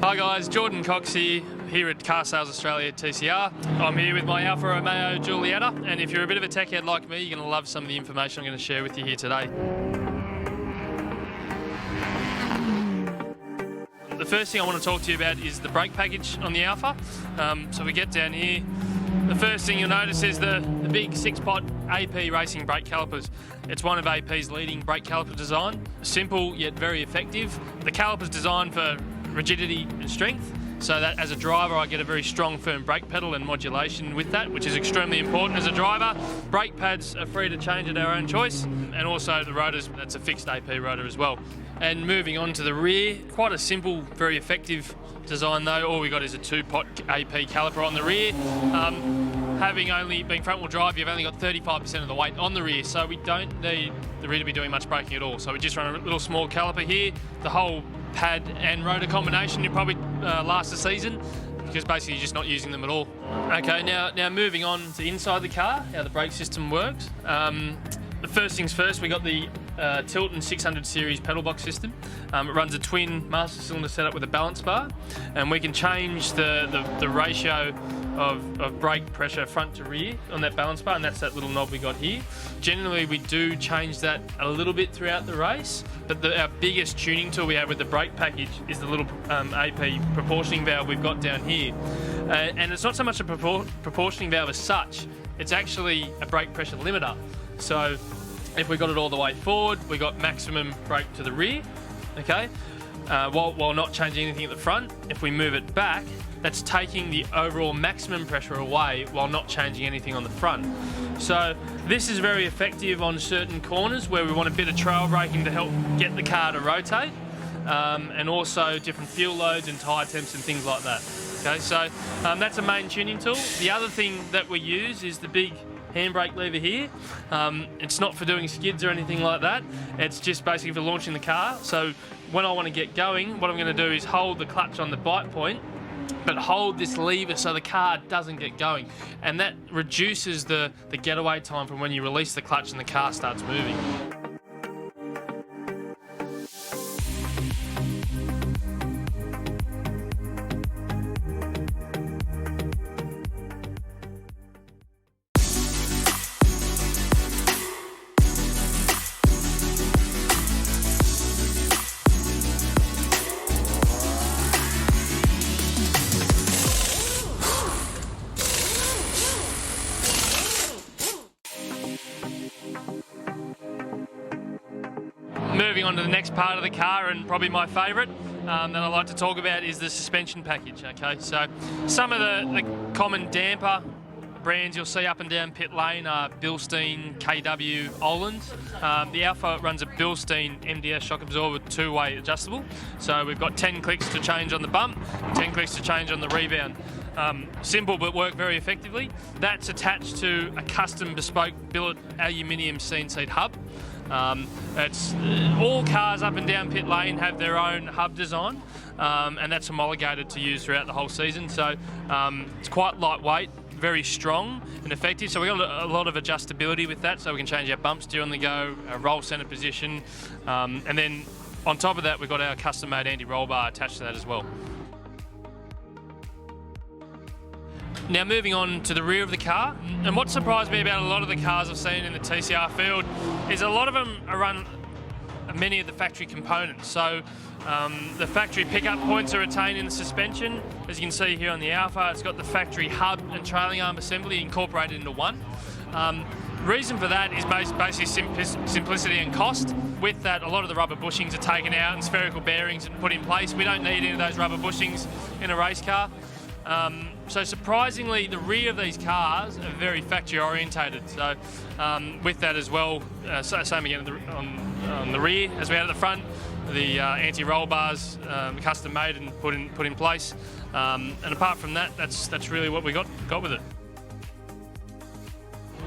Hi guys, Jordan Cox here at Car Sales Australia TCR. I'm here with my Alfa Romeo Giulietta, and if you're a bit of a tech head like me, you're going to love some of the information I'm going to share with you here today. The first thing I want to talk to you about is the brake package on the Alfa. So we get down here. The first thing you'll notice is the big 6-pot AP racing brake calipers. It's one of AP's leading brake caliper design. Simple yet very effective. The caliper's designed for rigidity and strength, so that as a driver I get a very strong firm brake pedal and modulation with that, which is extremely important as a driver. Brake pads are free to change at our own choice, and also the rotors, that's a fixed AP rotor as well. And moving on to the rear, quite a simple, very effective design though. All we got is a 2-pot AP caliper on the rear. Having only been front wheel drive, you've only got 35% of the weight on the rear, so we don't need the rear to be doing much braking at all. So we just run a little small caliper here. The whole pad and rotor combination will probably last a season, because basically you're just not using them at all. Okay, now moving on to inside the car, how the brake system works. The first things first, we got the Tilton 600 series pedal box system. It runs a twin master cylinder setup with a balance bar, and we can change the ratio of brake pressure front to rear on that balance bar, and that's that little knob we got here. Generally we do change that a little bit throughout the race, but our biggest tuning tool we have with the brake package is the little AP proportioning valve we've got down here. And it's not so much a proportioning valve as such, it's actually a brake pressure limiter. So if we got it all the way forward, we got maximum brake to the rear, okay? While not changing anything at the front. If we move it back, that's taking the overall maximum pressure away while not changing anything on the front. So this is very effective on certain corners where we want a bit of trail braking to help get the car to rotate, and also different fuel loads and tyre temps and things like that. Okay, so that's a main tuning tool. The other thing that we use is the big handbrake lever here. It's not for doing skids or anything like that. It's just basically for launching the car. So when I want to get going, what I'm going to do is hold the clutch on the bite point, but hold this lever so the car doesn't get going. And that reduces the getaway time from when you release the clutch and the car starts moving. Moving on to the next part of the car, and probably my favourite that I like to talk about is the suspension package. Okay, so some of the common damper brands you'll see up and down pit lane are Bilstein, KW, Öhlins. The Alfa runs a Bilstein MDS shock absorber 2-way adjustable. So we've got 10 clicks to change on the bump, 10 clicks to change on the rebound. Simple but work very effectively. That's attached to a custom bespoke billet aluminium CNC hub. All cars up and down pit lane have their own hub design, and that's homologated to use throughout the whole season. So it's quite lightweight, very strong and effective. So we've got a lot of adjustability with that, so we can change our bump steer on the go, our roll center position, and then on top of that we've got our custom made anti-roll bar attached to that as well. Now moving on to the rear of the car, and what surprised me about a lot of the cars I've seen in the TCR field is a lot of them are run many of the factory components. So the factory pickup points are retained in the suspension. As you can see here on the Alfa, it's got the factory hub and trailing arm assembly incorporated into one. Reason for that is basically simplicity and cost. With that, a lot of the rubber bushings are taken out and spherical bearings are put in place. We don't need any of those rubber bushings in a race car. So surprisingly, the rear of these cars are very factory orientated. So with that as well, same again on the rear as we had at the front, the anti-roll bars custom made and put in place. And apart from that, that's really what we got with it.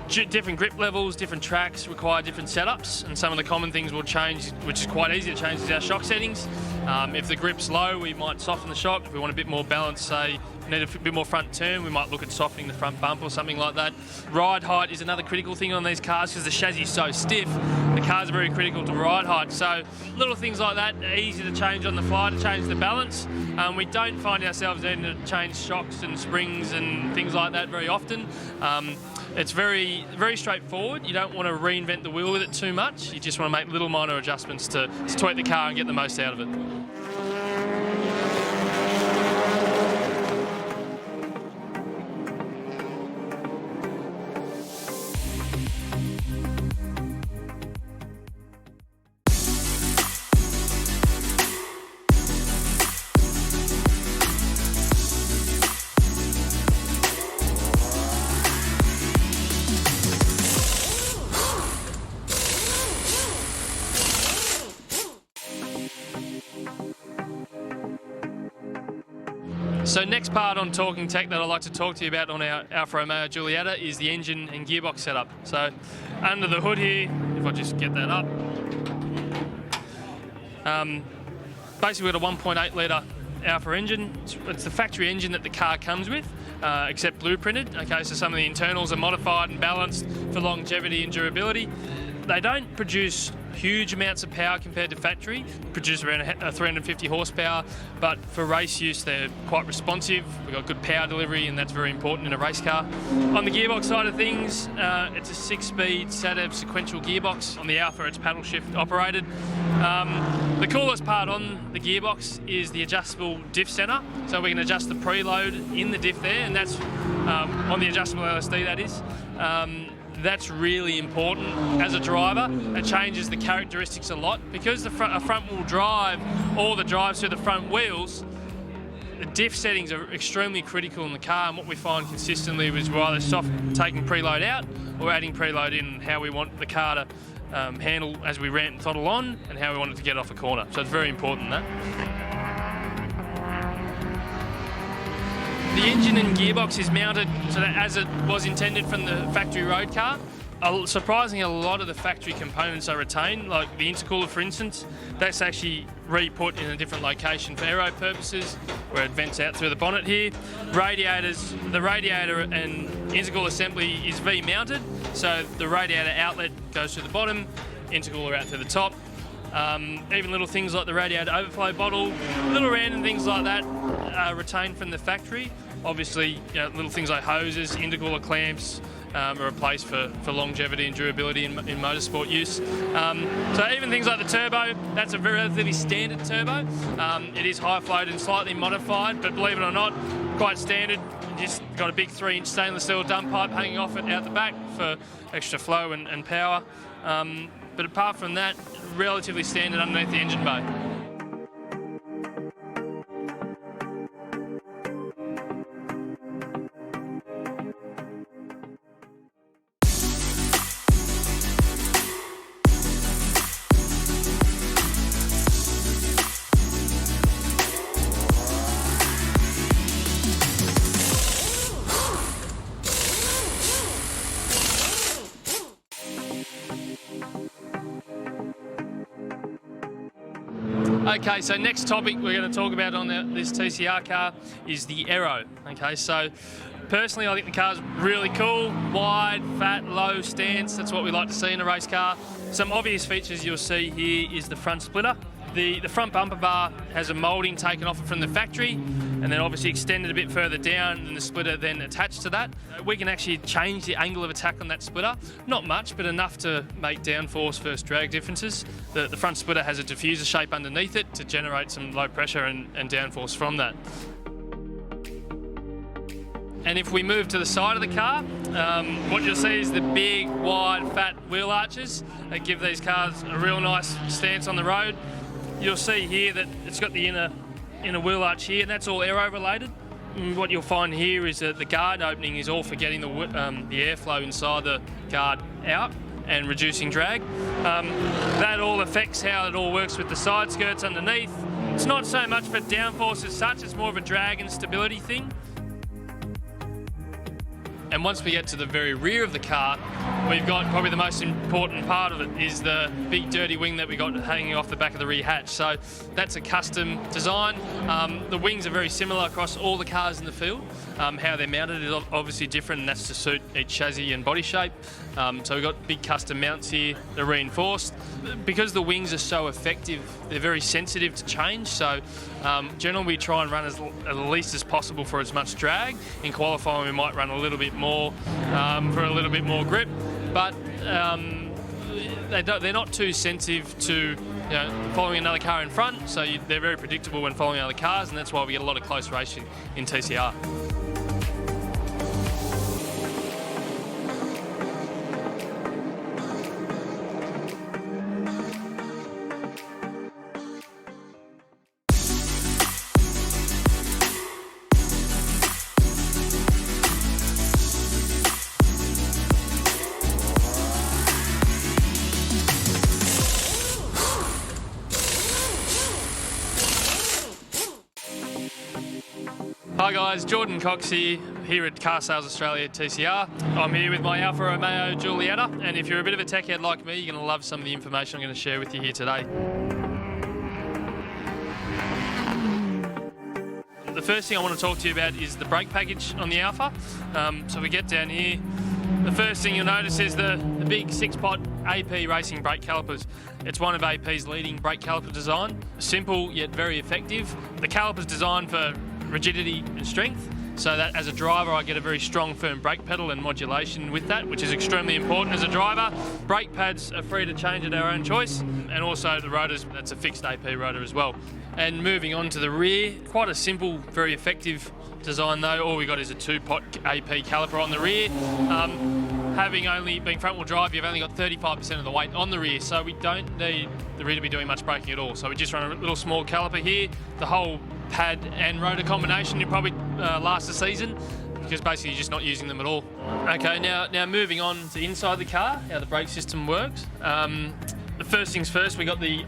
different grip levels, different tracks require different setups, and some of the common things will change, which is quite easy to change, is our shock settings. If the grip's low, we might soften the shock. If we want a bit more balance, say, need a bit more front turn, we might look at softening the front bump or something like that. Ride height is another critical thing on these cars because the chassis is so stiff. The cars are very critical to ride height. So little things like that are easy to change on the fly to change the balance. We don't find ourselves needing to change shocks and springs and things like that very often. It's very, very straightforward. You don't want to reinvent the wheel with it too much. You just want to make little minor adjustments to tweak the car and get the most out of it. So next part on Talking Tech that I'd like to talk to you about on our Alfa Romeo Giulietta is the engine and gearbox setup. So under the hood here, if I just get that up, basically we've got a 1.8 litre Alfa engine. It's the factory engine that the car comes with, except blueprinted. Okay, so some of the internals are modified and balanced for longevity and durability. They don't produce huge amounts of power compared to factory, produce around 350 horsepower, but for race use they're quite responsive. We've got good power delivery, and that's very important in a race car. On the gearbox side of things, it's a 6-speed SADEV sequential gearbox. On the Alfa it's paddle shift operated. The coolest part on the gearbox is the adjustable diff center, so we can adjust the preload in the diff there, and that's on the adjustable LSD, that is. That's really important as a driver. It changes the characteristics a lot because a front-wheel drive, all the drives through the front wheels, the diff settings are extremely critical in the car, and what we find consistently is we're either taking preload out or adding preload in, how we want the car to handle as we ramp and throttle on, and how we want it to get off a corner. So it's very important, that. The engine and gearbox is mounted so that as it was intended from the factory road car. Surprisingly, a lot of the factory components are retained, like the intercooler, for instance. That's actually re-put in a different location for aero purposes, where it vents out through the bonnet here. Radiators, the radiator and intercooler assembly is V-mounted, so the radiator outlet goes to the bottom, intercooler out to the top. Even little things like the radiator overflow bottle, little random things like that are retained from the factory. Obviously, little things like hoses, intercooler clamps are replaced for longevity and durability in motorsport use. So even things like the turbo, that's a very relatively standard turbo. It is high float and slightly modified, but believe it or not, quite standard. Just got a big 3-inch stainless steel dump pipe hanging off it out the back for extra flow and power. But apart from that, relatively standard underneath the engine bay. Okay, so next topic we're going to talk about on this TCR car is the aero. Okay, so personally I think the car's really cool, wide, fat, low stance. That's what we like to see in a race car. Some obvious features you'll see here is the front splitter. The front bumper bar has a moulding taken off it from the factory, and then obviously extended a bit further down, and the splitter then attached to that. We can actually change the angle of attack on that splitter. Not much, but enough to make downforce versus drag differences. The front splitter has a diffuser shape underneath it to generate some low pressure and downforce from that. And if we move to the side of the car, what you'll see is the big, wide, fat wheel arches that give these cars a real nice stance on the road. You'll see here that it's got the inner wheel arch here, and that's all aero related. And what you'll find here is that the guard opening is all for getting the airflow inside the guard out and reducing drag. That all affects how it all works with the side skirts underneath. It's not so much for downforce as such, it's more of a drag and stability thing. And once we get to the very rear of the car, we've got probably the most important part of it is the big dirty wing that we got hanging off the back of the rear hatch. So that's a custom design. The wings are very similar across all the cars in the field. How they're mounted is obviously different, and that's to suit each chassis and body shape. So we've got big custom mounts here. They're reinforced. Because the wings are so effective, they're very sensitive to change. So generally we try and run as least as possible for as much drag. In qualifying we might run a little bit more for a little bit more grip, but they're not too sensitive to following another car in front, so they're very predictable when following other cars, and that's why we get a lot of close racing in TCR. Hi guys, Jordan Cox here at Car Sales Australia at TCR. I'm here with my Alfa Romeo Giulietta, and if you're a bit of a tech head like me, you're going to love some of the information I'm going to share with you here today. The first thing I want to talk to you about is the brake package on the Alfa. So we get down here. The first thing you'll notice is the big 6-pot AP racing brake calipers. It's one of AP's leading brake caliper design. Simple yet very effective. The caliper's designed for rigidity and strength, so that as a driver I get a very strong firm brake pedal and modulation with that, which is extremely important as a driver. Brake pads are free to change at our own choice, and also the rotors, that's a fixed AP rotor as well. And moving on to the rear, quite a simple, very effective design though. All we got is a 2-pot AP caliper on the rear. Having only been front wheel drive, you've only got 35% of the weight on the rear, so we don't need the rear to be doing much braking at all. So we just run a little small caliper here. The whole pad and rotor combination, you probably last a season, because basically you're just not using them at all. Okay, now moving on to inside the car, how the brake system works. The first things first, we got the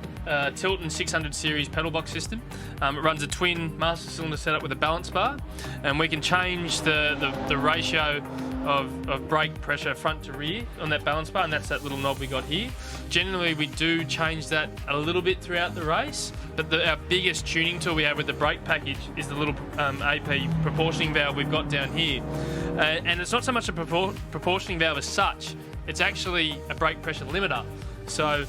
Tilton 600 series pedal box system. It runs a twin master cylinder setup with a balance bar, and we can change the ratio of brake pressure front to rear on that balance bar, and that's that little knob we got here. Generally we do change that a little bit throughout the race, but our biggest tuning tool we have with the brake package is the little AP proportioning valve we've got down here. And it's not so much a proportioning valve as such, it's actually a brake pressure limiter. So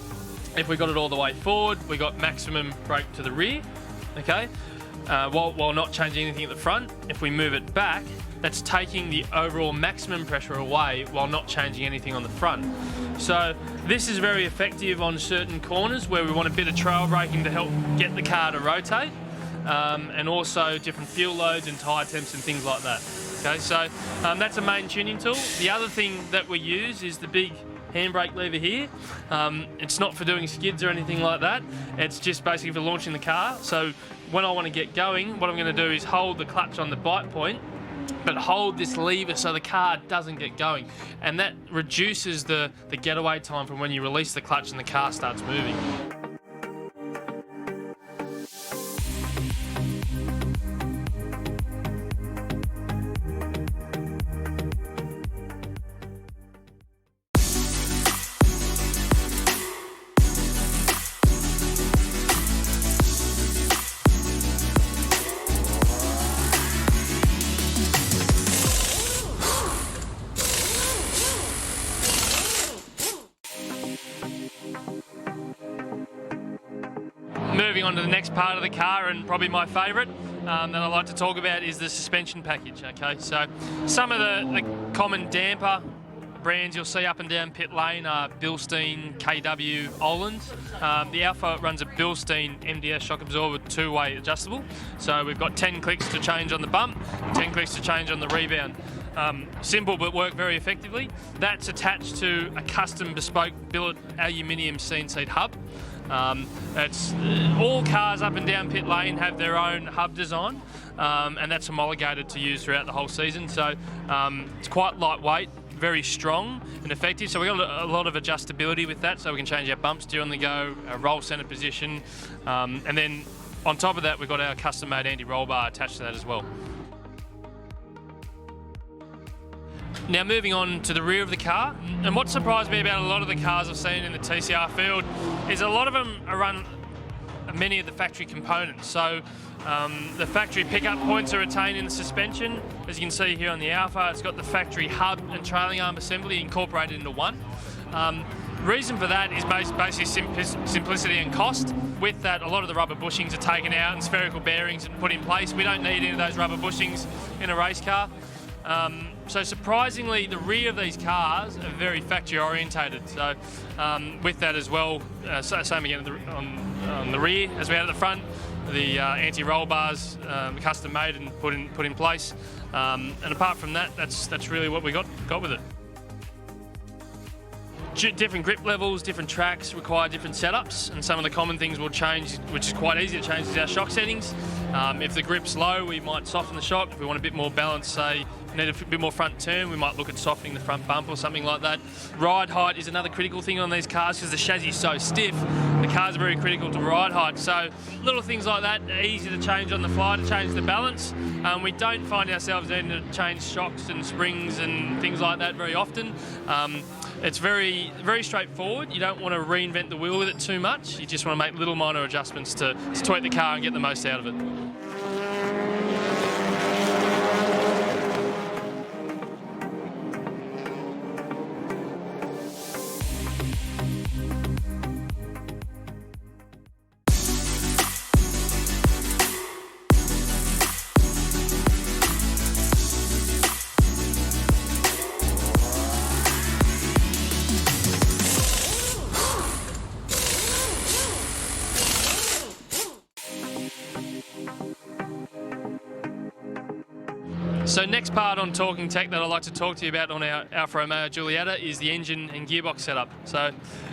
if we got it all the way forward, we got maximum brake to the rear, okay? While not changing anything at the front. If we move it back, that's taking the overall maximum pressure away while not changing anything on the front. So this is very effective on certain corners where we want a bit of trail braking to help get the car to rotate, and also different fuel loads and tyre temps and things like that. Okay, so that's a main tuning tool. The other thing that we use is the big handbrake lever here. It's not for doing skids or anything like that. It's just basically for launching the car. So when I want to get going, what I'm going to do is hold the clutch on the bite point, but hold this lever so the car doesn't get going. And that reduces the getaway time from when you release the clutch and the car starts moving. Moving on to the next part of the car, and probably my favourite that I like to talk about is the suspension package. Okay, so some of the common damper brands you'll see up and down pit lane are Bilstein, KW, Oland. The Alfa runs a Bilstein MDS shock absorber 2-way adjustable. So we've got 10 clicks to change on the bump, 10 clicks to change on the rebound. Simple but work very effectively. That's attached to a custom bespoke billet aluminium CNC hub. All cars up and down pit lane have their own hub design, and that's homologated to use throughout the whole season. So it's quite lightweight, very strong and effective. So we've got a lot of adjustability with that, so we can change our bump steer on the go, our roll centre position, and then on top of that we've got our custom made anti-roll bar attached to that as well. Now moving on to the rear of the car, and what surprised me about a lot of the cars I've seen in the TCR field is a lot of them are run many of the factory components. So the factory pickup points are retained in the suspension. As you can see here on the Alpha, it's got the factory hub and trailing arm assembly incorporated into one. Reason for that is basically simplicity and cost. With that, a lot of the rubber bushings are taken out and spherical bearings are put in place. We don't need any of those rubber bushings in a race car. So surprisingly, the rear of these cars are very factory orientated. So with that as well, same again on the rear as we had at the front. The anti-roll bars custom made and put in place. And apart from that, that's really what we got with it. Different grip levels, different tracks require different setups, and some of the common things will change, which is quite easy to change, is our shock settings. If the grip's low, we might soften the shock. If we want a bit more balance, say, need a bit more front turn, we might look at softening the front bump or something like that. Ride height is another critical thing on these cars because the chassis is so stiff. The cars are very critical to ride height. So little things like that are easy to change on the fly to change the balance. We don't find ourselves needing to change shocks and springs and things like that very often. It's very, very straightforward. You don't want to reinvent the wheel with it too much. You just want to make little minor adjustments to tweak the car and get the most out of it. So next part on Talking Tech that I'd like to talk to you about on our Alfa Romeo Giulietta is the engine and gearbox setup. So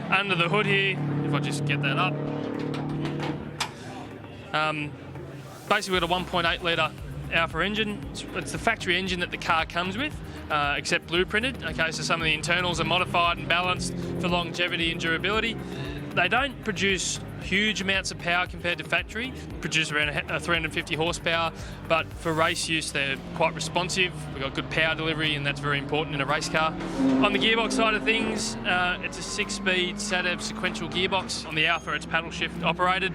under the hood here, if I just get that up, basically we've got a 1.8 litre Alfa engine. It's the factory engine that the car comes with, except blueprinted. Okay, so some of the internals are modified and balanced for longevity and durability. They don't produce huge amounts of power compared to factory, produce around 350 horsepower, but for race use they're quite responsive. We've got good power delivery, and that's very important in a race car. On the gearbox side of things, it's a 6-speed SADEV sequential gearbox. On the Alpha it's paddle shift operated.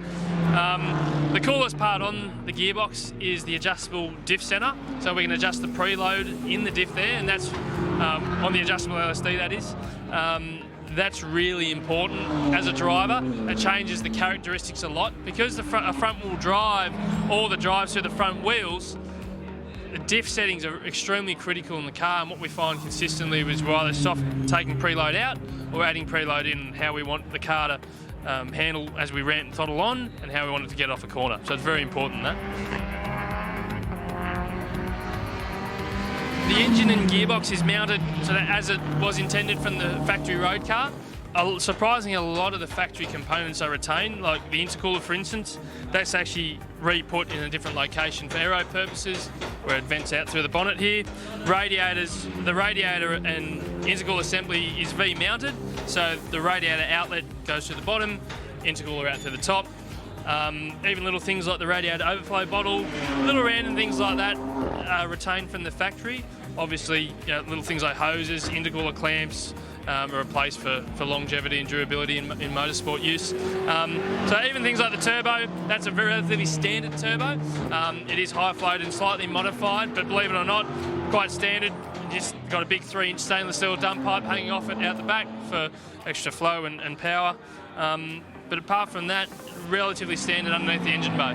The coolest part on the gearbox is the adjustable diff center, so we can adjust the preload in the diff there, and that's on the adjustable LSD, that is. That's really important as a driver. It changes the characteristics a lot. Because a front-wheel drive, all the drives through the front wheels, the diff settings are extremely critical in the car, and what we find consistently is we're either taking preload out or adding preload in, how we want the car to handle as we ramp and throttle on, and how we want it to get off a corner. So it's very important, that. The engine and gearbox is mounted so that as it was intended from the factory road car. Surprisingly, a lot of the factory components are retained, like the intercooler, for instance. That's actually re-put in a different location for aero purposes, where it vents out through the bonnet here. Radiators, the radiator and intercooler assembly is V-mounted, so the radiator outlet goes to the bottom, intercooler out to the top. Even little things like the radiator overflow bottle, little random things like that are retained from the factory. Obviously, little things like hoses, intercooler clamps are replaced for longevity and durability in motorsport use. So even things like the turbo, that's a very relatively standard turbo. It is high-flowed and slightly modified, but believe it or not, quite standard. Just got a big 3-inch stainless steel dump pipe hanging off it out the back for extra flow and power. But apart from that, relatively standard underneath the engine bay.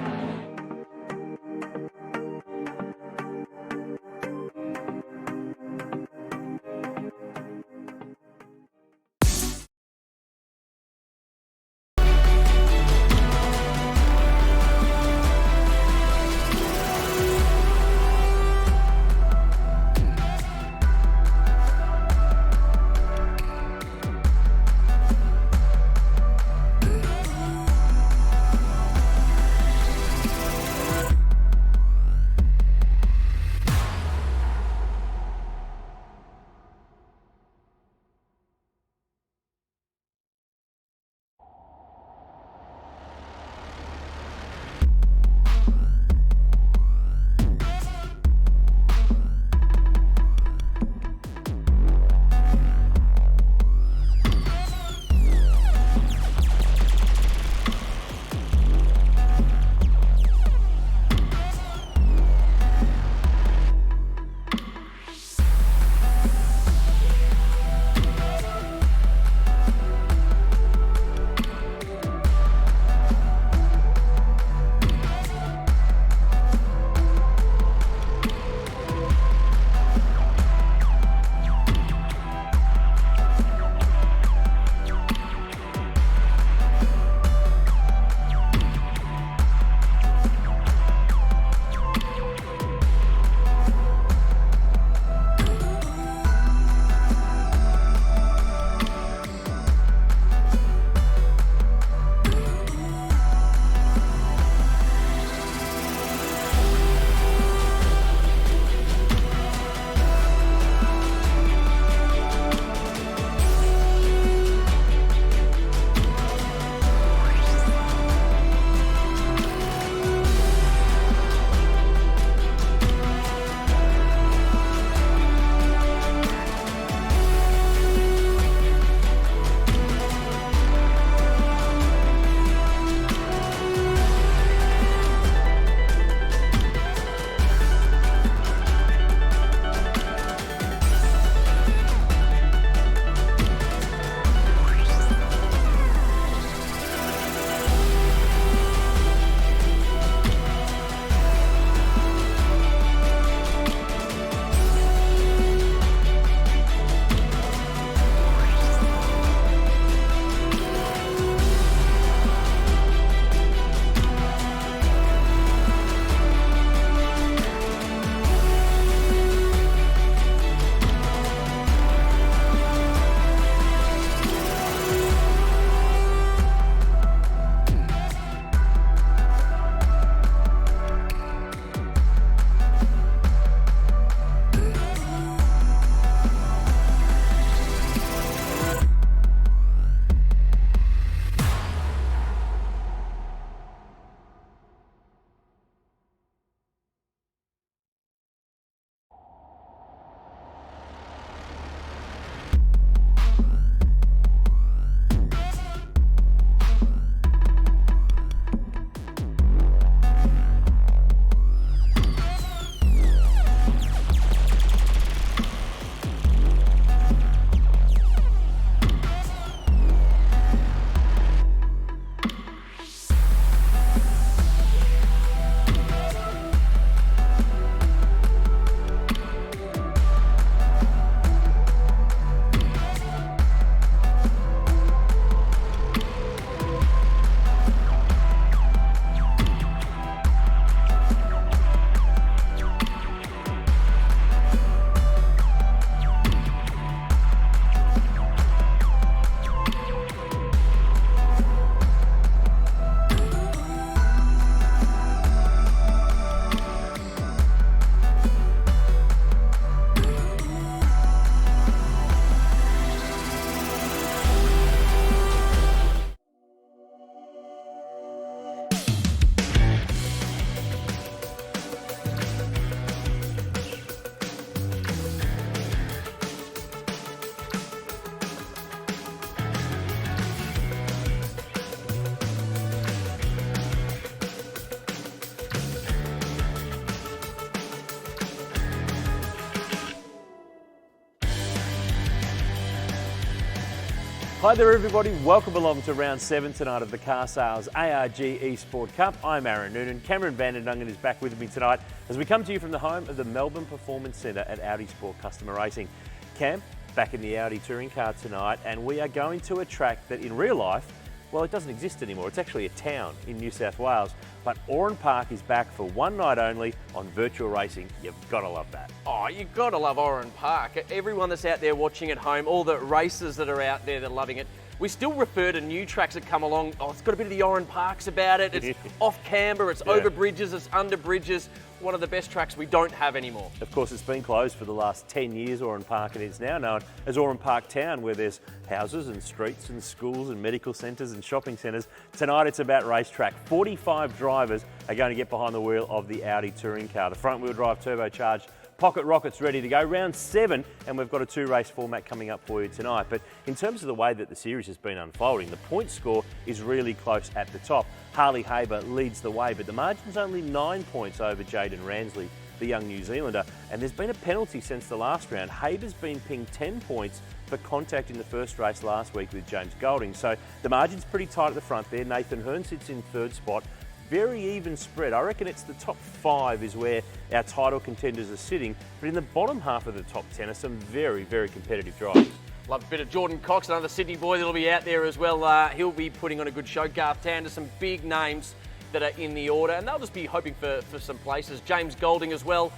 Hi there everybody, welcome along to round 7 tonight of the Car Sales ARG Esport Cup. I'm Aaron Noonan. Cameron Van den Dungen is back with me tonight as we come to you from the home of the Melbourne Performance Centre at Audi Sport Customer Racing. Cam, back in the Audi touring car tonight, and we are going to a track that in real life, well, it doesn't exist anymore. It's actually a town in New South Wales, but Oran Park is back for one night only on virtual racing. You've got to love that. Oh, you've got to love Oran Park. Everyone that's out there watching at home, all the racers that are out there that are loving it, we still refer to new tracks that come along. Oh, it's got a bit of the Oran Parks about it. It's off camber, it's over bridges, it's under bridges. One of the best tracks we don't have anymore. Of course, it's been closed for the last 10 years, Oran Park, and it's now known as Oran Park Town, where there's houses and streets and schools and medical centres and shopping centres. Tonight it's about racetrack. 45 drivers are going to get behind the wheel of the Audi touring car. The front-wheel drive turbocharged Pocket Rocket's ready to go. Round 7, and we've got a 2-race format coming up for you tonight. But in terms of the way that the series has been unfolding, the point score is really close at the top. Harley Haber leads the way, but the margin's only 9 points over Jaden Ransley, the young New Zealander. And there's been a penalty since the last round. Haber's been pinged 10 points for contact in the first race last week with James Golding. So the margin's pretty tight at the front there. Nathan Hearn sits in 3rd spot. Very even spread. I reckon it's the top 5 is where our title contenders are sitting, but in the bottom half of the top 10 are some very, very competitive drivers. Love a bit of Jordan Cox, another Sydney boy that'll be out there as well. He'll be putting on a good show. Garth Tander, some big names that are in the order, and they'll just be hoping for some places. James Golding as well.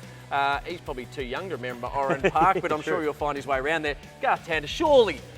He's probably too young to remember Oran Park, but I'm sure he'll find his way around there. Garth Tander,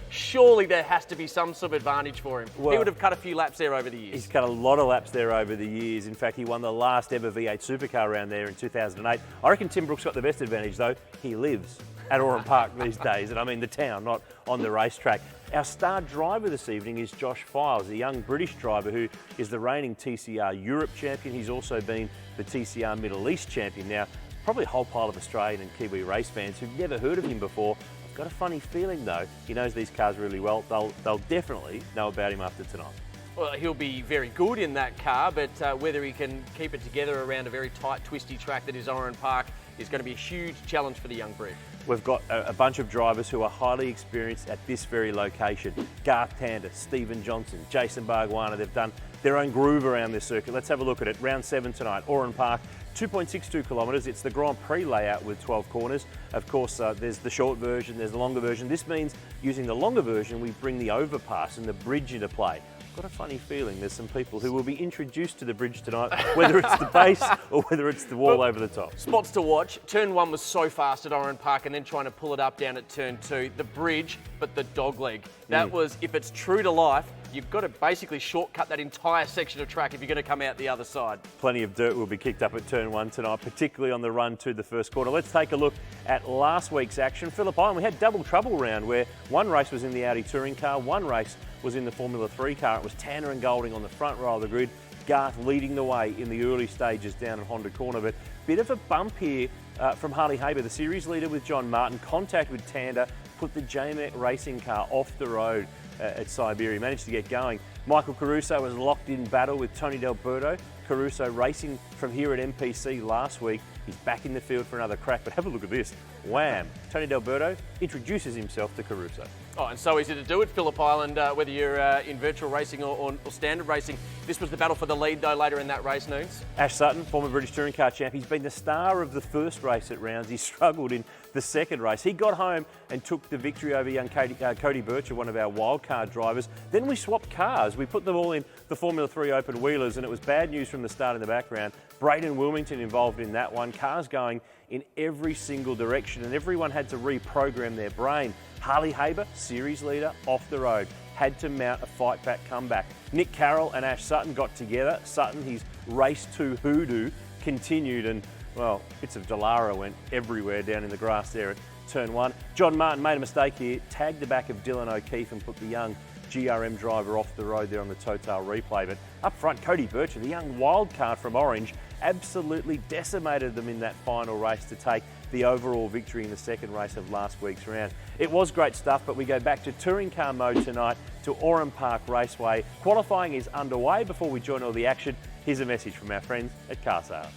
surely there has to be some sort of advantage for him. Well, he would have cut a few laps there over the years. He's cut a lot of laps there over the years. In fact, he won the last ever V8 supercar round there in 2008. I reckon Tim Brooks got the best advantage though. He lives at Oran Park these days, and I mean the town, not on the racetrack. Our star driver this evening is Josh Files, a young British driver who is the reigning TCR Europe champion. He's also been the TCR Middle East champion. Now, probably a whole pile of Australian and Kiwi race fans who've never heard of him before. I've got a funny feeling though, he knows these cars really well. They'll definitely know about him after tonight. Well, he'll be very good in that car, but whether he can keep it together around a very tight, twisty track that is Oran Park is going to be a huge challenge for the young Brit. We've got a bunch of drivers who are highly experienced at this very location. Garth Tander, Stephen Johnson, Jason Bargwanna, they've done their own groove around this circuit. Let's have a look at it. Round 7 tonight, Oran Park, 2.62 kilometres. It's the Grand Prix layout with 12 corners. Of course, there's the short version, there's the longer version. This means using the longer version, we bring the overpass and the bridge into play. Got a funny feeling there's some people who will be introduced to the bridge tonight, whether it's the base or whether it's the wall over the top. Spots to watch. Turn 1 was so fast at Oran Park, and then trying to pull it up down at Turn 2. The bridge, but the dogleg. That was, if it's true to life, you've got to basically shortcut that entire section of track if you're going to come out the other side. Plenty of dirt will be kicked up at Turn 1 tonight, particularly on the run to the first corner. Let's take a look at last week's action. Phillip Island, we had double trouble round where one race was in the Audi touring car, one race was in the Formula 3 car. It was Tanner and Golding on the front row of the grid. Garth leading the way in the early stages down at Honda Corner, but bit of a bump here from Harley Haber, the series leader with John Martin. Contact with Tander put the JMET racing car off the road at Siberia. Managed to get going. Michael Caruso was locked in battle with Tony D'Alberto. Caruso racing from here at MPC last week. He's back in the field for another crack, but have a look at this. Wham! Tony D'Alberto introduces himself to Caruso. Oh, and so easy to do it, Phillip Island, whether you're in virtual racing or standard racing. This was the battle for the lead, though, later in that race, Noons. Ash Sutton, former British Touring Car champ, he's been the star of the first race at Rounds. He struggled in the second race. He got home and took the victory over young Cody Bircher, one of our wildcard drivers. Then we swapped cars. We put them all in the Formula 3 open wheelers, and it was bad news from the start in the background. Braden Wilmington involved in that one. Cars going in every single direction, and everyone had to reprogram their brain. Harley Haber, series leader, off the road, had to mount a fight-back comeback. Nick Carroll and Ash Sutton got together. Sutton, his race to hoodoo continued, and, well, bits of Dallara went everywhere down in the grass there at Turn 1. John Martin made a mistake here, tagged the back of Dylan O'Keefe and put the young GRM driver off the road there on the Total replay. But up front, Cody Bircher, the young wildcard from Orange, absolutely decimated them in that final race to take the overall victory in the second race of last week's round. It was great stuff, but we go back to touring car mode tonight to Oran Park Raceway. Qualifying is underway. Before we join all the action, here's a message from our friends at Car Sales.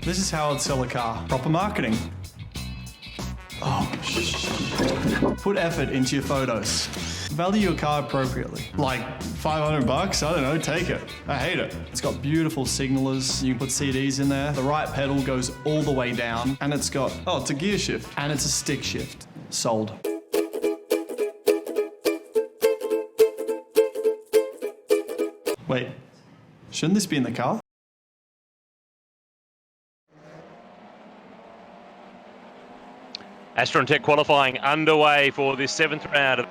This is how I'd sell a car. Proper marketing. Oh, shh. Put effort into your photos. Value your car appropriately. Like $500, I don't know, take it. I hate it. It's got beautiful signalers. You can put CDs in there. The right pedal goes all the way down. And it's got, it's a gear shift. And it's a stick shift. Sold. Wait, shouldn't this be in the car? Astron Tech qualifying underway for this 7th round of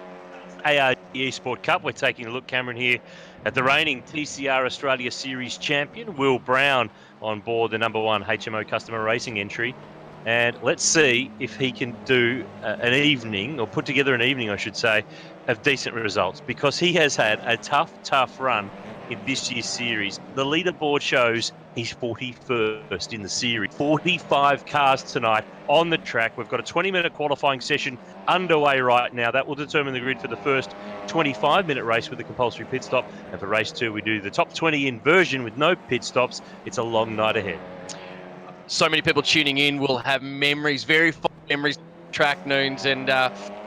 ARG Esport Cup. We're taking a look, Cameron, here at the reigning TCR Australia Series champion, Will Brown, on board the number 1 HMO customer racing entry. And let's see if he can do an evening, or put together an evening, I should say, of decent results, because he has had a tough run in this year's series. The leaderboard shows he's 41st in the series. 45 cars tonight on the track. We've got a 20-minute qualifying session underway right now. That will determine the grid for the first 25-minute race with a compulsory pit stop. And for race 2, we do the top 20 inversion with no pit stops. It's a long night ahead. So many people tuning in will have memories, very fond memories, track noons, and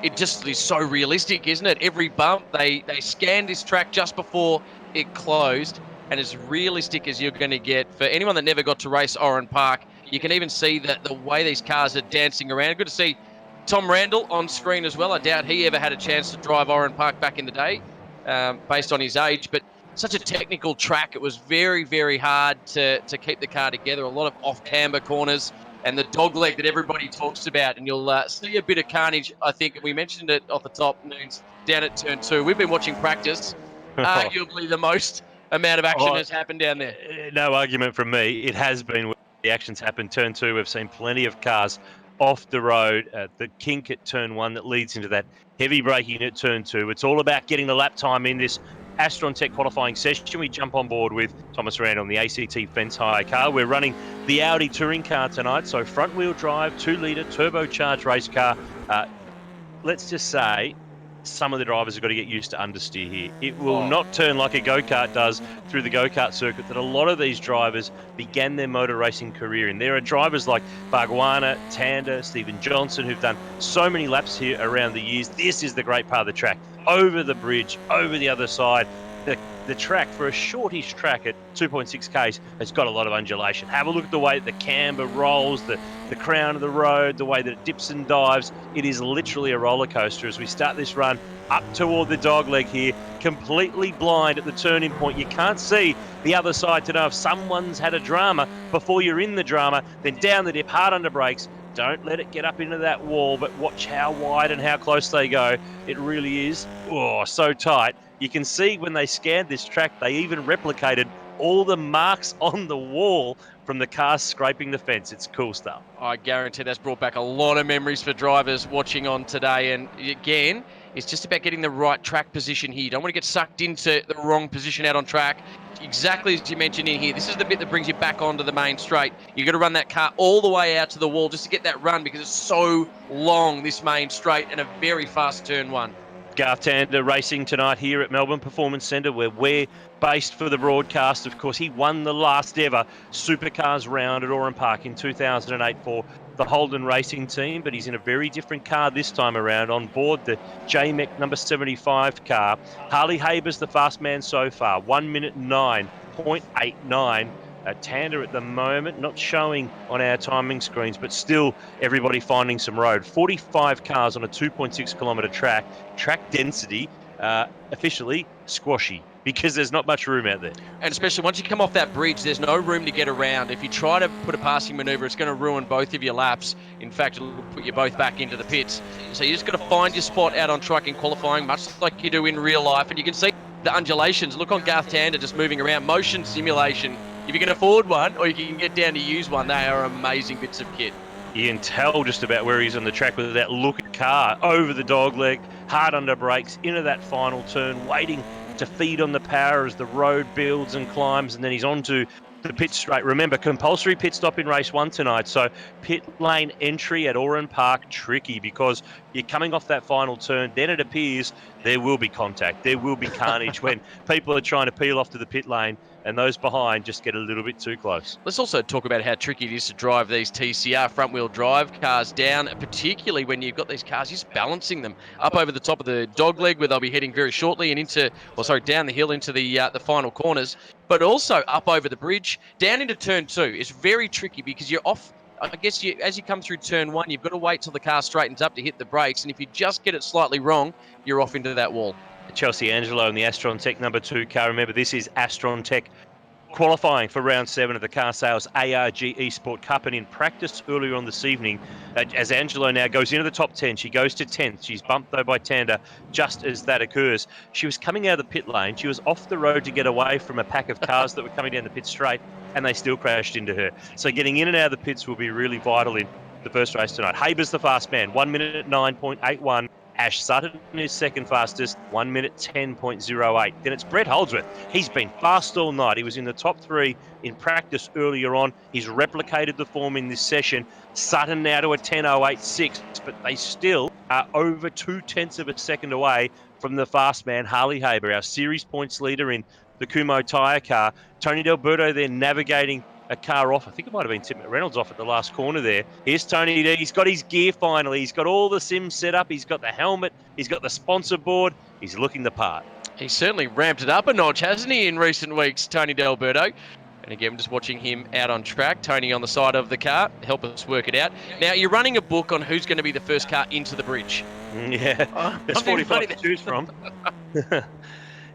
it just is so realistic, isn't it? Every bump, they scanned this track just before it closed, and as realistic as you're going to get. For anyone that never got to race Oran Park, you can even see that the way these cars are dancing around. Good to see Tom Randall on screen as well. I doubt he ever had a chance to drive Oran Park back in the day, based on his age, but such a technical track. It was very, very hard to keep the car together. A lot of off-camber corners and the dog leg that everybody talks about. And you'll see a bit of carnage, I think. We mentioned it off the top, Noons, down at turn 2. We've been watching practice. Arguably the most amount of action has happened down there. No argument from me. It has been where the action's happened. Turn 2, we've seen plenty of cars off the road. The kink at turn 1 that leads into that heavy braking at turn 2. It's all about getting the lap time in this Astron Tech qualifying session. We jump on board with Thomas Rand on the ACT Fence Hire car. We're running the Audi Touring car tonight, so front-wheel drive, 2-litre turbocharged race car. Let's just say some of the drivers have got to get used to understeer here. It will not turn like a go-kart does through the go-kart circuit that a lot of these drivers began their motor racing career in. There are drivers like Bargwanna, Tander, Stephen Johnson, who've done so many laps here around the years. This is the great part of the track. Over the bridge, over the other side. The track, for a shortish track at 2.6 Ks, has got a lot of undulation. Have a look at the way that the camber rolls, the crown of the road, the way that it dips and dives. It is literally a roller coaster as we start this run up toward the dogleg here, completely blind at the turning point. You can't see the other side to know if someone's had a drama before you're in the drama. Then down the dip, hard under brakes. Don't let it get up into that wall, but watch how wide and how close they go. It really is, so tight. You can see when they scanned this track, they even replicated all the marks on the wall from the cars scraping the fence. It's cool stuff. I guarantee that's brought back a lot of memories for drivers watching on today. And again, it's just about getting the right track position here. You don't want to get sucked into the wrong position out on track. Exactly as you mentioned in here, this is the bit that brings you back onto the main straight. You've got to run that car all the way out to the wall just to get that run, because it's so long, this main straight, and a very fast turn 1. Garth Tander racing tonight here at Melbourne Performance Centre, where we're based for the broadcast. Of course, he won the last ever Supercars round at Oran Park in 2008 for the Holden Racing team, but he's in a very different car this time around, on board the JMEC number 75 car. Harley Haber's the fast man so far, 1 minute 9.89. Tander at the moment not showing on our timing screens, but still everybody finding some road. 45 cars on a 2.6 kilometre track. Track density officially squashy, because there's not much room out there. And especially once you come off that bridge, there's no room to get around. If you try to put a passing manoeuvre, it's going to ruin both of your laps. In fact, it'll put you both back into the pits. So you just got to find your spot out on track in qualifying, much like you do in real life. And you can see the undulations. Look on Garth Tander just moving around. Motion simulation. If you can afford one, or you can get down to use one, they are amazing bits of kit. You can tell just about where he's on the track with that look at car, over the dogleg, hard under brakes, into that final turn, waiting to feed on the power as the road builds and climbs, and then he's onto the pit straight. Remember, compulsory pit stop in race 1 tonight, so pit lane entry at Oran Park, tricky, because you're coming off that final turn, then it appears there will be contact, there will be carnage when people are trying to peel off to the pit lane. and those behind just get a little bit too close. Let's also talk about how tricky it is to drive these TCR front-wheel drive cars down, particularly when you've got these cars just balancing them up over the top of the dog leg, where they'll be heading very shortly, and down the hill into the final corners, but also up over the bridge, down into turn 2. It's very tricky because you're off. I guess as you come through turn 1, you've got to wait till the car straightens up to hit the brakes, and if you just get it slightly wrong, you're off into that wall. Chelsea Angelo in the Astron Tech number 2 car. Remember, this is Astron Tech qualifying for round 7 of the Car Sales ARG Esport Cup, and in practice earlier on this evening, as Angelo now goes into the top 10, she goes to 10th. She's bumped though by Tander just as that occurs. She was coming out of the pit lane. She was off the road to get away from a pack of cars that were coming down the pit straight, and they still crashed into her. So getting in and out of the pits will be really vital in the first race tonight. Haber's the fast man, 1 minute 9.81. Ash Sutton is second fastest, 1 minute 10.08. Then it's Brett Holdsworth. He's been fast all night. He was in the top 3 in practice earlier on. He's replicated the form in this session. Sutton now to a 10.086, but they still are over 0.2 of a second away from the fast man, Harley Haber, our series points leader in the Kumho tyre car. Tony D'Alberto there navigating a car off. I think it might have been Tim Reynolds off at the last corner there. Here's Tony D. He's got his gear finally. He's got all the sims set up. He's got the helmet. He's got the sponsor board. He's looking the part. He's certainly ramped it up a notch, hasn't he, in recent weeks, Tony D'Alberto? And again, just watching him out on track. Tony on the side of the car. Help us work it out. Now, you're running a book on who's going to be the first car into the bridge. Yeah, there's 45 to choose from.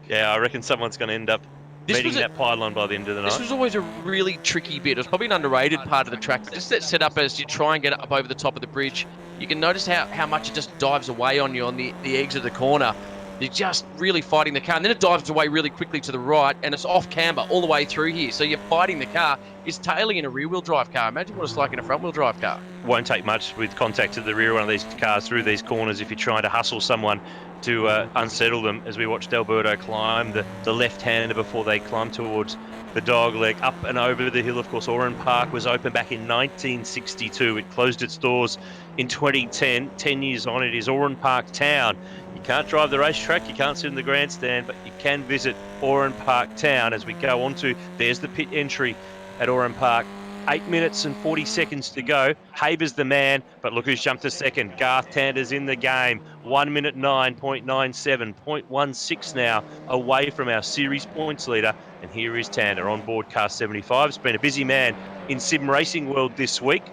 Yeah, I reckon someone's going to end up meeting that pylon by the end of the night. This was always a really tricky bit. It was probably an underrated part of the track. But just that setup as you try and get up over the top of the bridge, you can notice how much it just dives away on you on the exit of the corner. You're just really fighting the car. And then it dives away really quickly to the right, and it's off camber all the way through here. So you're fighting the car. It's tailing in a rear-wheel drive car. Imagine what it's like in a front-wheel drive car. Won't take much with contact at the rear of one of these cars through these corners if you're trying to hustle someone to unsettle them, as we watched D'Alberto climb the left-hander before they climb towards the dog leg. Up and over the hill, of course, Oran Park was open back in 1962. It closed its doors in 2010. 10 years on, it is Oran Park Town. You can't drive the racetrack, you can't sit in the grandstand, but you can visit Oran Park Town as we go on to, there's the pit entry at Oran Park. 8 minutes and 40 seconds to go. Haber's the man, but look who's jumped to second. Garth Tander's in the game. 1 minute 9.97, 0.16 now away from our series points leader. And here is Tander on board car 75. It's been a busy man in sim racing world this week.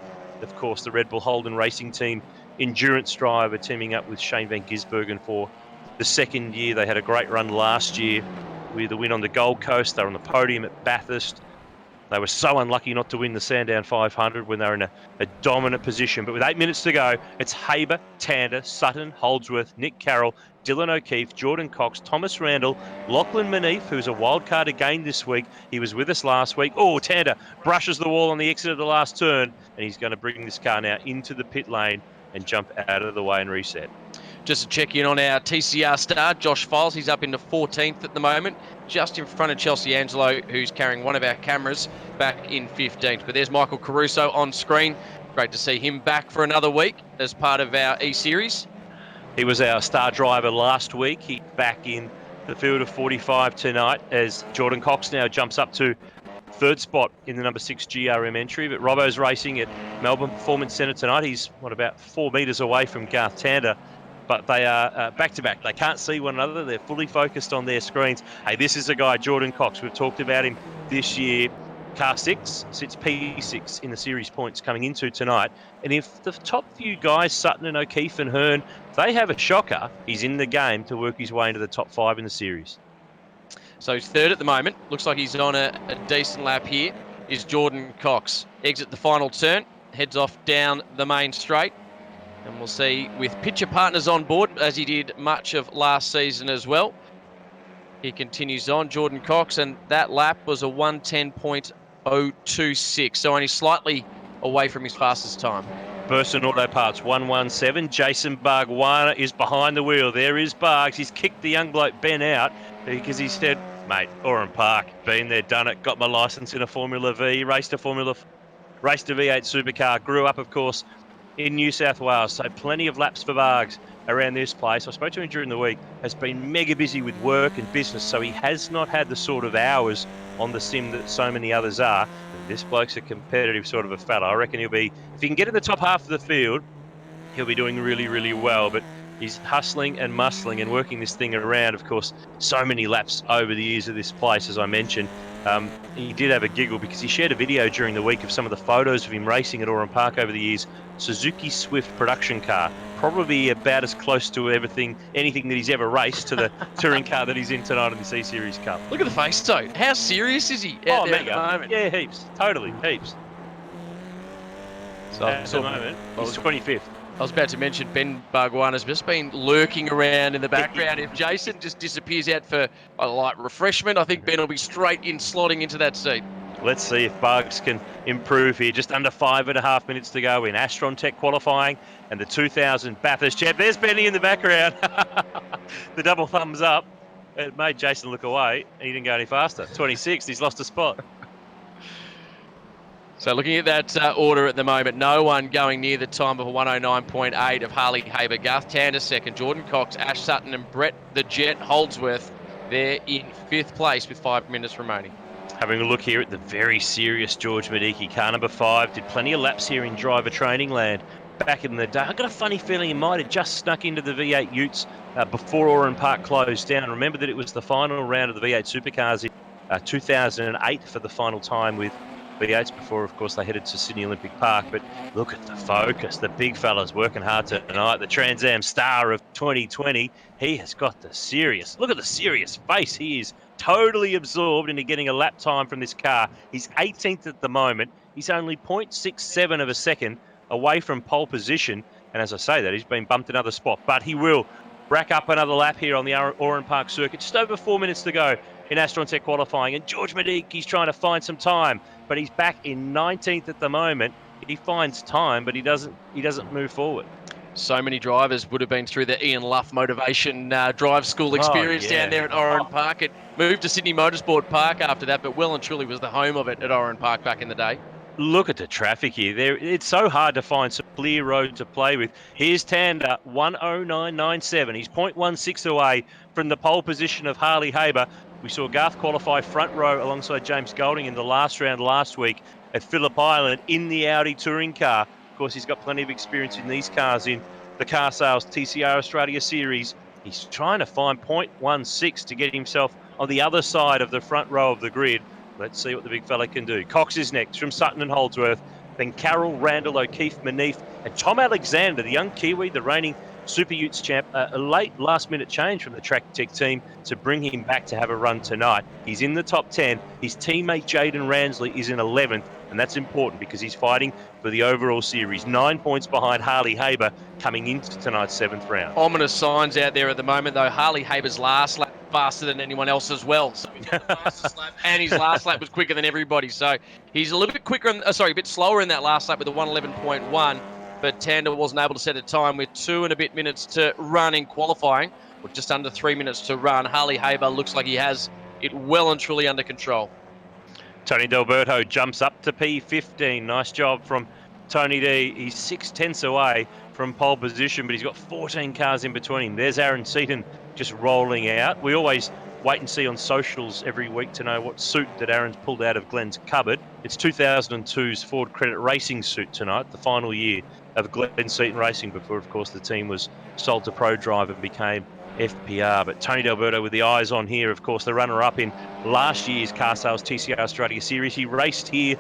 Of course, the Red Bull Holden racing team endurance driver teaming up with Shane Van Gisbergen for the second year. They had a great run last year with a win on the Gold Coast. They were on the podium at Bathurst. They were so unlucky not to win the Sandown 500 when they were in a dominant position. But with 8 minutes to go, it's Haber, Tander, Sutton, Holdsworth, Nick Carroll, Dylan O'Keefe, Jordan Cox, Thomas Randall, Lachlan Manif, who's a wild card again this week. He was with us last week. Oh, Tander brushes the wall on the exit of the last turn, and he's going to bring this car now into the pit lane and jump out of the way and reset. Just to check in on our TCR star, Josh Files. He's up into 14th at the moment, just in front of Chelsea Angelo, who's carrying one of our cameras, back in 15th. But there's Michael Caruso on screen. Great to see him back for another week as part of our E-Series. He was our star driver last week. He's back in the field of 45 tonight as Jordan Cox now jumps up to third spot in the number 6 GRM entry. But Robbo's racing at Melbourne Performance Centre tonight. He's, about 4 metres away from Garth Tander. But they are back-to-back. They can't see one another. They're fully focused on their screens. Hey, this is a guy, Jordan Cox. We've talked about him this year. Car 6 sits P6 in the series points coming into tonight. And if the top few guys, Sutton and O'Keefe and Hearn, they have a shocker, he's in the game to work his way into the top 5 in the series. So he's third at the moment. Looks like he's on a decent lap here. Is Jordan Cox. Exit the final turn. Heads off down the main straight. And we'll see with picture partners on board, as he did much of last season as well. He continues on, Jordan Cox, and that lap was a 1:10.026, so only slightly away from his fastest time. Burson Auto Parts 117. Jason Bargwana is behind the wheel. There is Bargs. He's kicked the young bloke Ben out because he said, mate, Oran Park, been there, done it, got my licence in a Formula V, raced a V8 supercar, grew up, of course, in New South Wales, so plenty of laps for Bargs around this place. I spoke to him during the week, has been mega busy with work and business, so he has not had the sort of hours on the sim that so many others are. This bloke's a competitive sort of a fella. I reckon he'll be, if he can get in the top half of the field, he'll be doing really, really well. But he's hustling and muscling and working this thing around. Of course, so many laps over the years of this place, as I mentioned. He did have a giggle because he shared a video during the week of some of the photos of him racing at Oran Park over the years. Suzuki Swift production car, probably about as close to anything that he's ever raced to the touring car that he's in tonight in the C-Series Cup. Look at the face, though. How serious is he out there mega. at the moment? Yeah, heaps. Totally, heaps. So At the moment, he's 25th. I was about to mention Ben Barguan has just been lurking around in the background. If Jason just disappears out for a light refreshment, I think Ben will be straight in, slotting into that seat. Let's see if Bugs can improve here. Just under 5.5 minutes to go in Astron Tech qualifying and the 2000 Bathurst champ. There's Benny in the background. The double thumbs up. It made Jason look away. He didn't go any faster. 26th. He's lost a spot. So looking at that order at the moment, no one going near the time of a 109.8 of Harley Haber. Garth Tander second, Jordan Cox, Ash Sutton and Brett the Jet Holdsworth. They're in 5th place with 5 minutes remaining. Having a look here at the very serious George Mediki, car number 5, did plenty of laps here in driver training land back in the day. I've got a funny feeling he might have just snuck into the V8 Utes before Oran Park closed down. Remember that it was the final round of the V8 Supercars in 2008 for the final time with V8s before, of course, they headed to Sydney Olympic Park. But look at the focus. The big fella's working hard tonight. The Trans Am star of 2020. He has got the serious, look at the serious face. He is totally absorbed into getting a lap time from this car. He's 18th at the moment. He's only 0.67 of a second away from pole position. And as I say that, he's been bumped another spot. But he will rack up another lap here on the Oran Park circuit. Just over 4 minutes to go in Astron Tech qualifying. And George Mediki's trying to find some time, but he's back in 19th at the moment. He finds time, but he doesn't move forward. So many drivers would have been through the Ian Luff motivation drive school experience down there at Oran Park. It moved to Sydney Motorsport Park after that, but well and truly was the home of it at Oran Park back in the day. Look at the traffic here. It's so hard to find some clear road to play with. Here's Tander, 109.97. He's 0.16 away from the pole position of Harley Haber. We saw Garth qualify front row alongside James Golding in the last round last week at Phillip Island in the Audi touring car. Of course, he's got plenty of experience in these cars in the Car Sales TCR Australia Series. He's trying to find 0.16 to get himself on the other side of the front row of the grid. Let's see what the big fella can do. Cox is next from Sutton and Holdsworth. Then Carroll, Randall, O'Keefe, Manif, and Tom Alexander, the young Kiwi, the reigning Super Utes champ. A late last-minute change from the Track Tech team to bring him back to have a run tonight. He's in the top 10. His teammate Jaden Ransley is in 11th, and that's important because he's fighting for the overall series. 9 points behind Harley Haber coming into tonight's 7th round. Ominous signs out there at the moment, though. Harley Haber's last lap faster than anyone else as well. So he's got the fastest lap, and his last lap was quicker than everybody. So he's a little bit quicker, a bit slower in that last lap with a 111.1. But Tander wasn't able to set a time with 2 and a bit minutes to run in qualifying, with just under 3 minutes to run. Harley Haber looks like he has it well and truly under control. Tony D'Alberto jumps up to P15. Nice job from Tony D. He's 6/10 away from pole position, but he's got 14 cars in between him. There's Aaron Seaton just rolling out. We always wait and see on socials every week to know what suit that Aaron's pulled out of Glenn's cupboard. It's 2002's Ford Credit Racing suit tonight, the final year of Glenn Seaton Racing before, of course, the team was sold to ProDrive and became FPR. But Tony D'Alberto with the eyes on here, of course, the runner-up in last year's Car Sales TCR Australia Series. He raced here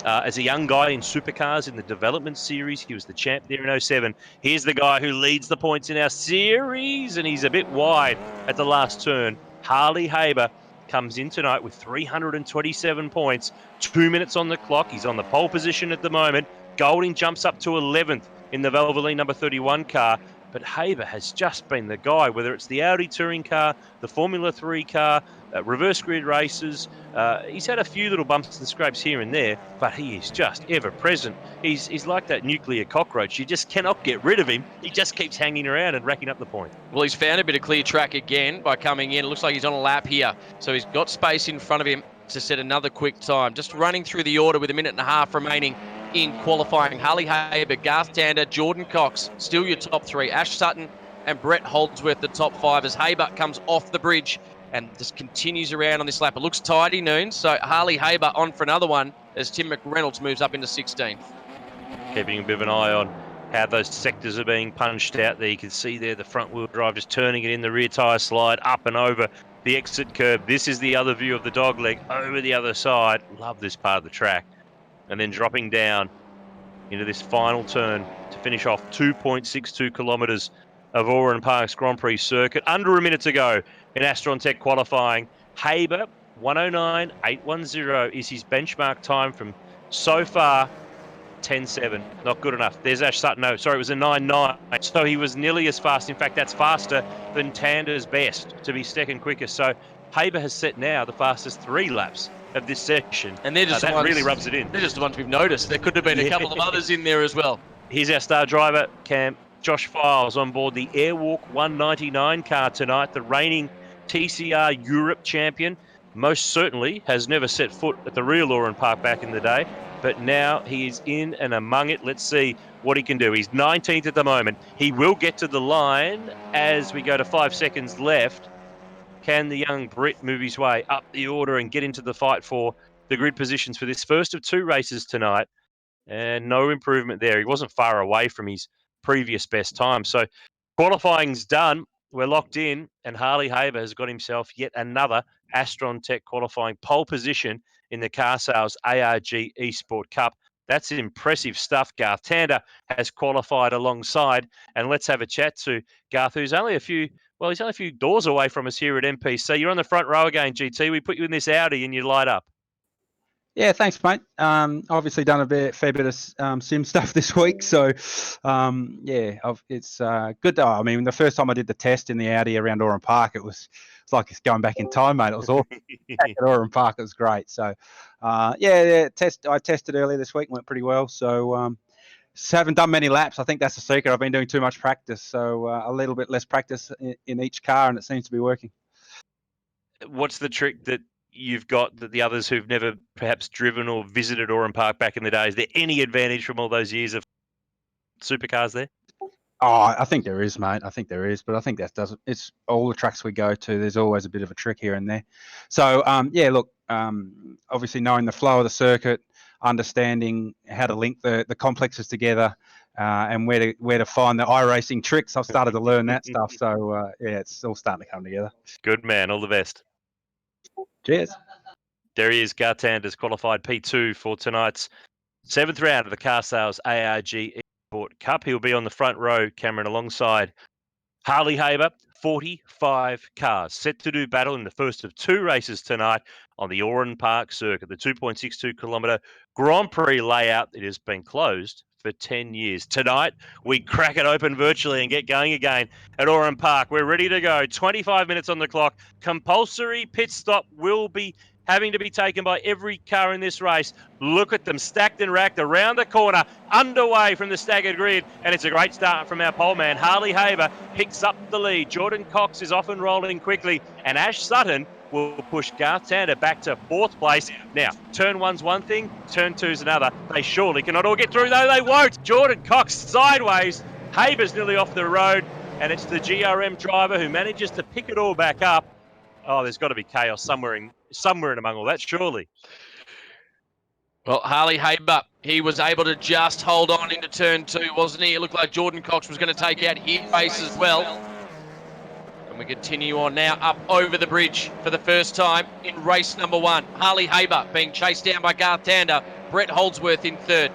as a young guy in supercars in the development series. He was the champ there in 07. Here's the guy who leads the points in our series, and he's a bit wide at the last turn. Harley Haber comes in tonight with 327 points, 2 minutes on the clock. He's on the pole position at the moment. Golding jumps up to 11th in the Valvoline number 31 car. But Haber has just been the guy, whether it's the Audi touring car, the Formula 3 car, reverse grid races. He's had a few little bumps and scrapes here and there, but he is just ever present. He's like that nuclear cockroach. You just cannot get rid of him. He just keeps hanging around and racking up the point. Well, he's found a bit of clear track again by coming in. It looks like he's on a lap here. So he's got space in front of him to set another quick time. Just running through the order with a minute and a half remaining in qualifying. Harley Haber, Garth Tander, Jordan Cox, still your top three. Ash Sutton and Brett Holdsworth the top 5 as Haber comes off the bridge and just continues around on this lap. It looks tidy, Noon. So Harley Haber on for another one as Tim McReynolds moves up into 16th. Keeping a bit of an eye on how those sectors are being punched out there. You can see there the front wheel drive just turning it in, the rear tyre slide up and over the exit curb. This is the other view of the dogleg over the other side. Love this part of the track. And then dropping down into this final turn to finish off 2.62 kilometres of Oran Park's Grand Prix circuit. Under a minute to go in Astron Tech qualifying. Haber, 109.810 is his benchmark time from so far. 10.7, not good enough. There's Ash Sutton. No, sorry, it was a 9.9. So he was nearly as fast. In fact, that's faster than Tander's best to be second quickest. So Haber has set now the fastest 3 laps of this section. And they're just that ones, really rubs it in. They're just the ones we've noticed. There could have been a couple of others in there as well. Here's our star driver, Cam. Josh Files on board the Airwalk 199 car tonight, the reigning TCR Europe champion. Most certainly has never set foot at the real Oran Park back in the day, but now he is in and among it. Let's see what he can do. He's 19th at the moment. He will get to the line as we go to 5 seconds left. Can the young Brit move his way up the order and get into the fight for the grid positions for this first of 2 races tonight? And no improvement there. He wasn't far away from his previous best time. So qualifying's done. We're locked in, and Harley Haber has got himself yet another Astron Tech qualifying pole position in the Car Sales ARG Esport Cup. That's impressive stuff. Garth Tander has qualified alongside, and let's have a chat to Garth, who's only a few doors away from us here at MPC. You're on the front row again, GT. We put you in this Audi and you light up. Yeah, thanks, mate. Obviously done a fair bit of sim stuff this week, so it's good. I mean, the first time I did the test in the Audi around Oran Park, it's like it's going back in time, mate. It was awesome. At Oran Park, it was great. So, I tested earlier this week, went pretty well. So, haven't done many laps. I think that's the secret. I've been doing too much practice, so a little bit less practice in each car, and it seems to be working. What's the trick that you've got that the others who've never perhaps driven or visited Oran Park back in the day? Is there any advantage from all those years of supercars there? Oh, I think there is, mate. I think there is, but I think that doesn't. It's all the tracks we go to. There's always a bit of a trick here and there. So, obviously knowing the flow of the circuit, understanding how to link the complexes together, and where to find the iRacing tricks. I've started to learn that stuff. So, it's all starting to come together. Good man. All the best. Cheers. There he is. Garth Tander's qualified P2 for tonight's 7th round of the Car Sales ARG Esport Cup. He'll be on the front row, Cameron, alongside Harley Haber. 45 cars set to do battle in the first of 2 races tonight on the Oran Park circuit, the 2.62 kilometre Grand Prix layout. It has been closed for 10 years. Tonight, we crack it open virtually and get going again at Oran Park. We're ready to go. 25 minutes on the clock. Compulsory pit stop will be having to be taken by every car in this race. Look at them stacked and racked around the corner, underway from the staggered grid, and it's a great start from our pole man. Harley Haber picks up the lead. Jordan Cox is off and rolling quickly, and Ash Sutton will push Garth Tander back to 4th place. Now, turn 1's one thing, turn 2's another. They surely cannot all get through, though they won't. Jordan Cox sideways. Haber's nearly off the road, and it's the GRM driver who manages to pick it all back up. Oh, there's got to be chaos somewhere in among all that, surely. Well, Harley Haber, he was able to just hold on into turn 2, wasn't he? It looked like Jordan Cox was going to take out his race as well. And we continue on now up over the bridge for the first time in race number 1. Harley Haber being chased down by Garth Tander. Brett Holdsworth in 3rd.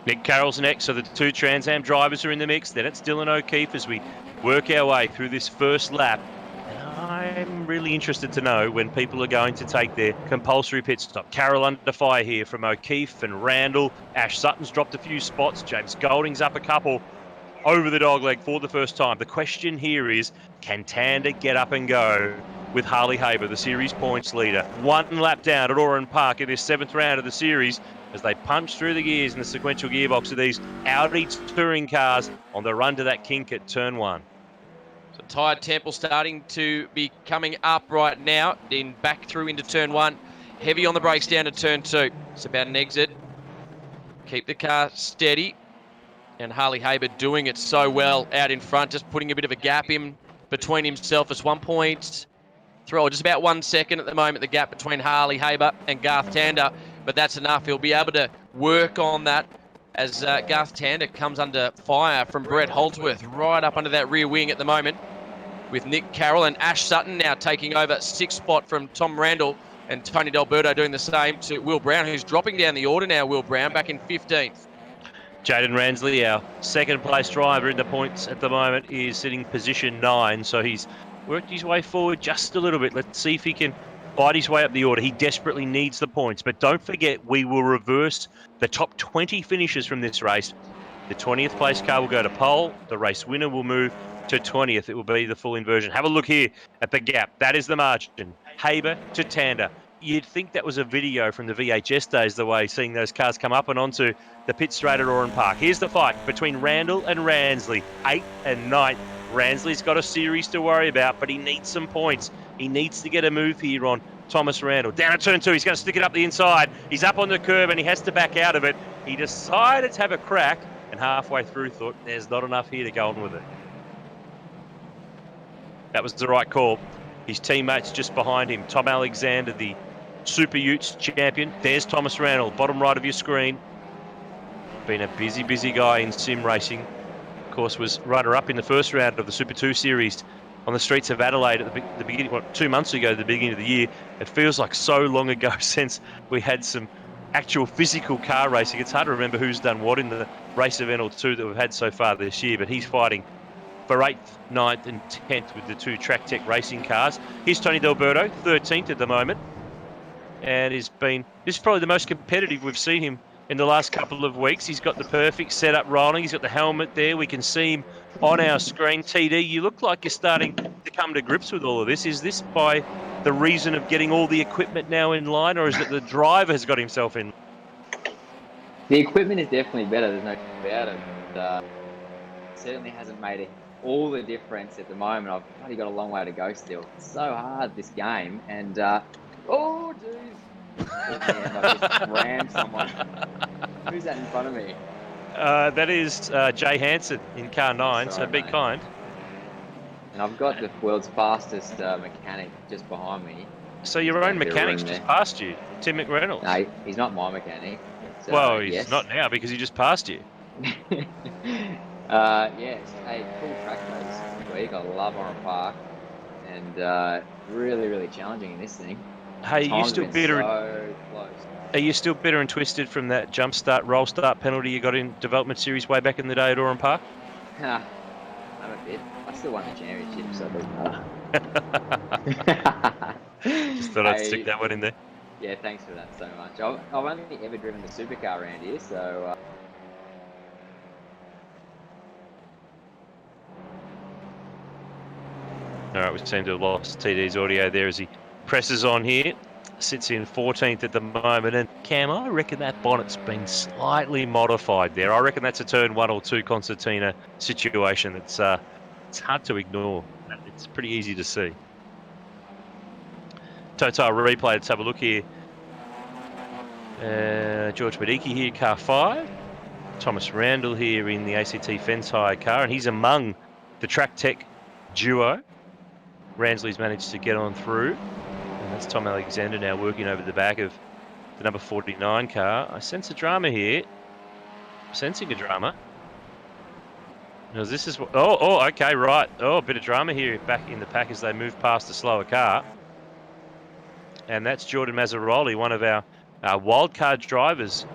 Nick Carroll's next, so the 2 Trans Am drivers are in the mix. Then it's Dylan O'Keefe as we work our way through this first lap. I'm really interested to know when people are going to take their compulsory pit stop. Carroll under fire here from O'Keefe and Randall. Ash Sutton's dropped a few spots. James Golding's up a couple over the dogleg for the first time. The question here is, can Tander get up and go with Harley Haber, the series points leader? 1 lap down at Oran Park in this 7th round of the series as they punch through the gears in the sequential gearbox of these Audi touring cars on the run to that kink at turn 1. So Tyre Temple starting to be coming up right now, then back through into turn 1. Heavy on the brakes down to turn 2. It's about an exit. Keep the car steady. And Harley Haber doing it so well out in front, just putting a bit of a gap in between himself. It's 1.3, just about 1 second at the moment, the gap between Harley Haber and Garth Tander. But that's enough. He'll be able to work on that as Garth Tander comes under fire from Brett Holdsworth right up under that rear wing at the moment, with Nick Carroll and Ash Sutton now taking over 6th spot from Tom Randall, and Tony D'Alberto doing the same to Will Brown, who's dropping down the order now. Will Brown back in 15th. Jaden Ransley, our second place driver in the points at the moment, is sitting position 9. So he's worked his way forward just a little bit. Let's see if he can bite his way up the order. He desperately needs the points. But don't forget, we will reverse the top 20 finishes from this race. The 20th place car will go to pole. The race winner will move to 20th. It will be the full inversion. Have a look here at the gap. That is the margin. Haber to Tander. You'd think that was a video from the VHS days, the way seeing those cars come up and onto the pit straight at Oran Park. Here's the fight between Randall and Ransley, 8th and 9th. Ransley's got a series to worry about, but he needs some points. He needs to get a move here on Thomas Randall. Down at turn 2, he's going to stick it up the inside. He's up on the curb and he has to back out of it. He decided to have a crack and halfway through thought, there's not enough here to go on with it. That was the right call. His teammates just behind him. Tom Alexander, the Super Utes champion. There's Thomas Randall, bottom right of your screen. Been a busy guy in sim racing. Of course, was runner-up in the first round of the Super 2 series on the streets of Adelaide at the beginning, 2 months ago, the beginning of the year. It feels like so long ago since we had some actual physical car racing. It's hard to remember who's done what in the race event or two that we've had so far this year, but he's fighting for 8th, 9th and 10th with the 2 Track Tech racing cars. Here's Tony D'Alberto, 13th at the moment, and this is probably the most competitive we've seen him in the last couple of weeks. He's got the perfect setup rolling. He's got the helmet there. We can see him on our screen. TD, you look like you're starting to come to grips with all of this. Is this by the reason of getting all the equipment now in line, or is it the driver has got himself in? The equipment is definitely better. There's no doubt about it. And, certainly hasn't made all the difference at the moment. I've only got a long way to go still. It's so hard, this game. And, oh, jeez. And I just rammed someone. Who's that in front of me? That is Jay Hansen in car 9, Sorry, so be mate. kind. And I've got the world's fastest mechanic just behind me. So your own Bit of mechanic's room just there. passed you, Tim McReynolds. No, he's not my mechanic. So, well, he's yes. not now because he just passed you. Yes, a cool track race this week. I love Oran Park, and really challenging in this thing. Hey, you Time's still been bitter? so close. Are you still bitter and twisted from that jump start, roll start penalty you got in Development Series way back in the day at Oran Park? I'm a bit. I still won the championship, so it doesn't matter. Just thought I'd stick that one in there. Yeah, thanks for that so much. I've only ever driven the supercar around here, so All right, we seem to have lost TD's audio there as he presses on here. Sits in 14th at the moment. And Cam, I reckon that bonnet's been slightly modified there. I reckon that's a turn 1 or 2 concertina situation. It's hard to ignore. It's pretty easy to see. Total replay, let's have a look here. George Mediki here, car 5. Thomas Randall here in the ACT Fence Hire car, and he's among the Track Tech duo. Ransley's managed to get on through, and that's Tom Alexander now working over the back of the number 49 car. I sense a drama here. Sensing a drama. Because this is what, okay, right. Oh, a bit of drama here back in the pack as they move past the slower car. And that's Jordan Mazzaroli, one of our wildcard drivers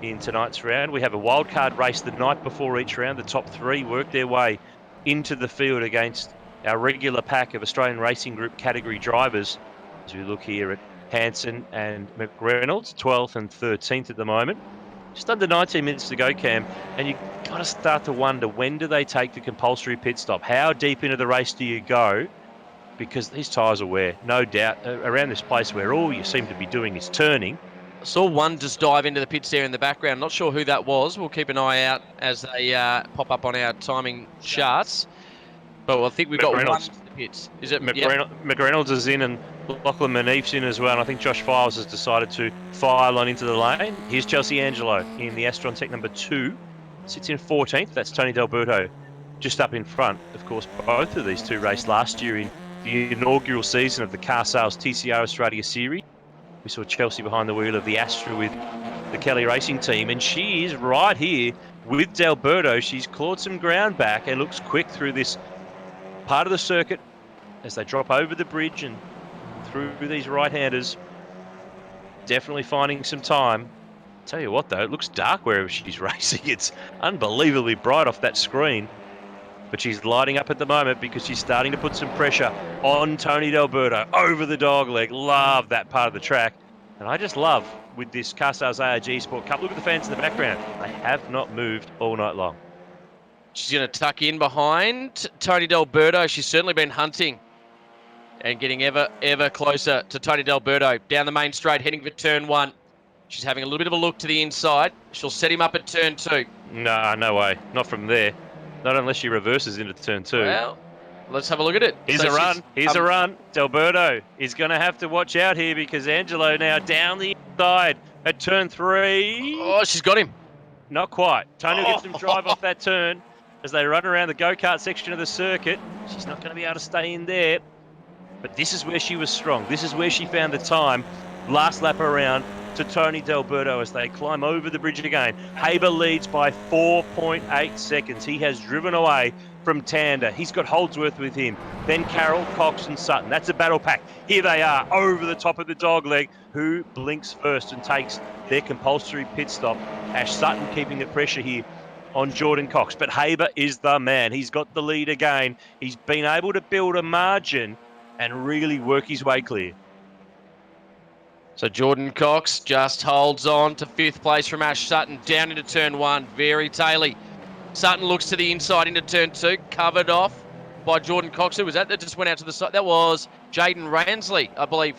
in tonight's round. We have a wildcard race the night before each round. The top 3 work their way into the field against our regular pack of Australian Racing Group category drivers. As we look here at Hansen and McReynolds, 12th and 13th at the moment. Just under 19 minutes to go, Cam, and you've got to start to wonder, when do they take the compulsory pit stop? How deep into the race do you go? Because these tyres will wear, no doubt, around this place where all you seem to be doing is turning. I saw one just dive into the pits there in the background. Not sure who that was. We'll keep an eye out as they pop up on our timing charts. But I think we've got one McReynolds. into the pits. Is it? Yep. McReynolds is in and Lachlan Manif's in as well. And I think Josh Files has decided to file on into the lane. Here's Chelsea Angelo in the Astron Tech number 2. sits in 14th. That's Tony D'Alberto just up in front. Of course, both of these two raced last year in the inaugural season of the Car Sales TCR Australia Series. We saw Chelsea behind the wheel of the Astra with the Kelly Racing team, and she is right here with D'Alberto. She's clawed some ground back and looks quick through this part of the circuit as they drop over the bridge and through these right-handers. Definitely finding some time. Tell you what though, it looks dark wherever she's racing. It's unbelievably bright off that screen. But she's lighting up at the moment because she's starting to put some pressure on Tony D'Alberto over the dog leg. Love that part of the track. And I just love with this Car Sales ARG Sport Cup. Look at the fans in the background. They have not moved all night long. She's going to tuck in behind Tony D'Alberto. She's certainly been hunting and getting ever closer to Tony D'Alberto. Down the main straight, heading for turn 1. She's having a little bit of a look to the inside. She'll set him up at turn 2. No way. Not from there. Not unless she reverses into turn 2. Well, let's have a look at it. Here's a run. Here's a run. D'Alberto is going to have to watch out here because Angelo now down the inside at turn 3. Oh, she's got him. Not quite. Tony gets some drive off that turn as they run around the go-kart section of the circuit. She's not going to be able to stay in there. But this is where she was strong. This is where she found the time. Last lap around to Tony D'Alberto as they climb over the bridge again. Haber leads by 4.8 seconds. He has driven away from Tander. He's got Holdsworth with him. Then Carroll, Cox and Sutton. That's a battle pack. Here they are over the top of the dog leg. Who blinks first and takes their compulsory pit stop? Ash Sutton keeping the pressure here on Jordan Cox. But Haber is the man. He's got the lead again. He's been able to build a margin and really work his way clear. So Jordan Cox just holds on to 5th place from Ash Sutton down into turn 1. Very taily. Sutton looks to the inside into turn 2, covered off by Jordan Cox. Who was that just went out to the side? That was Jaden Ransley, I believe.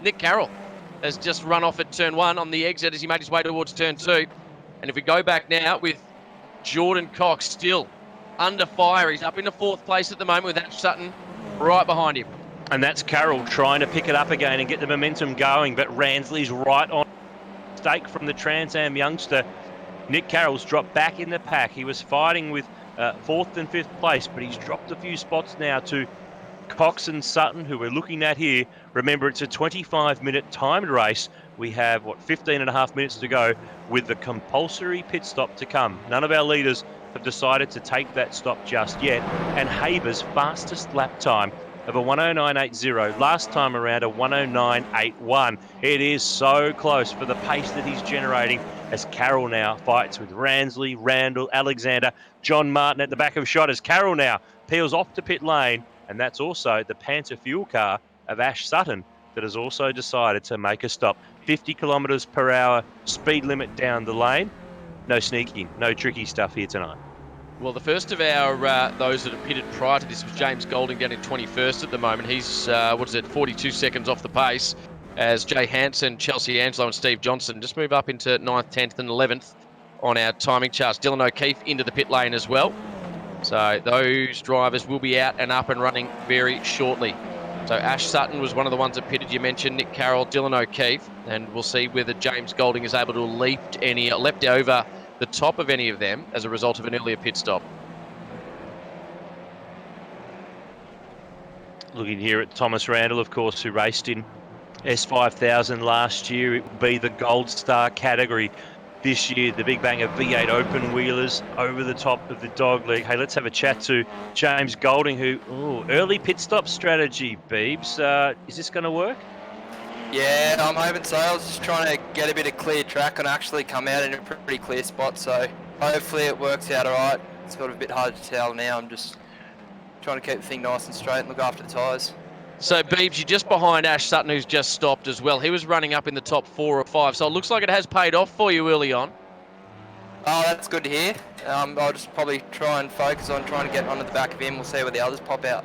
Nick Carroll has just run off at turn 1 on the exit as he made his way towards turn 2. And if we go back now with Jordan Cox still under fire. He's up into 4th place at the moment with Ash Sutton right behind him. And that's Carroll trying to pick it up again and get the momentum going, but Ransley's right on stake from the Trans Am youngster. Nick Carroll's dropped back in the pack. He was fighting with 4th and 5th place, but he's dropped a few spots now to Cox and Sutton, who we're looking at here. Remember, it's a 25-minute timed race. We have, 15 and a half minutes to go with the compulsory pit stop to come. None of our leaders have decided to take that stop just yet. And Haber's fastest lap time of a 109.80. Last time around, a 109.81. It is so close for the pace that he's generating as Carroll now fights with Ransley, Randall, Alexander, John Martin at the back of shot as Carroll now peels off to pit lane. And that's also the Panther fuel car of Ash Sutton that has also decided to make a stop. 50 kilometres per hour speed limit down the lane. No sneaking, no tricky stuff here tonight. Well, the first of our those that have pitted prior to this was James Golding down in 21st at the moment. He's 42 seconds off the pace as Jay Hansen, Chelsea Angelo and Steve Johnson just move up into 9th, 10th and 11th on our timing charts. Dylan O'Keefe into the pit lane as well. So those drivers will be out and up and running very shortly. So Ash Sutton was one of the ones that pitted. You mentioned Nick Carroll, Dylan O'Keefe, and we'll see whether James Golding is able to leapt over the top of any of them as a result of an earlier pit stop. Looking here at Thomas Randall, of course, who raced in S5000 last year. It will be the Gold Star category this year. The Big Banger V8 open wheelers over the top of the dog leg. Hey, let's have a chat to James Golding, who, early pit stop strategy, Beebs. Is this going to work? Yeah, I'm hoping so. I was just trying to get a bit of clear track and actually come out in a pretty clear spot, so hopefully it works out all right. It's got a bit hard to tell now. I'm just trying to keep the thing nice and straight and look after the tyres. So, Beebs, you're just behind Ash Sutton, who's just stopped as well. He was running up in the top 4 or 5, so it looks like it has paid off for you early on. Oh, that's good to hear. I'll just probably try and focus on trying to get onto the back of him. We'll see where the others pop out.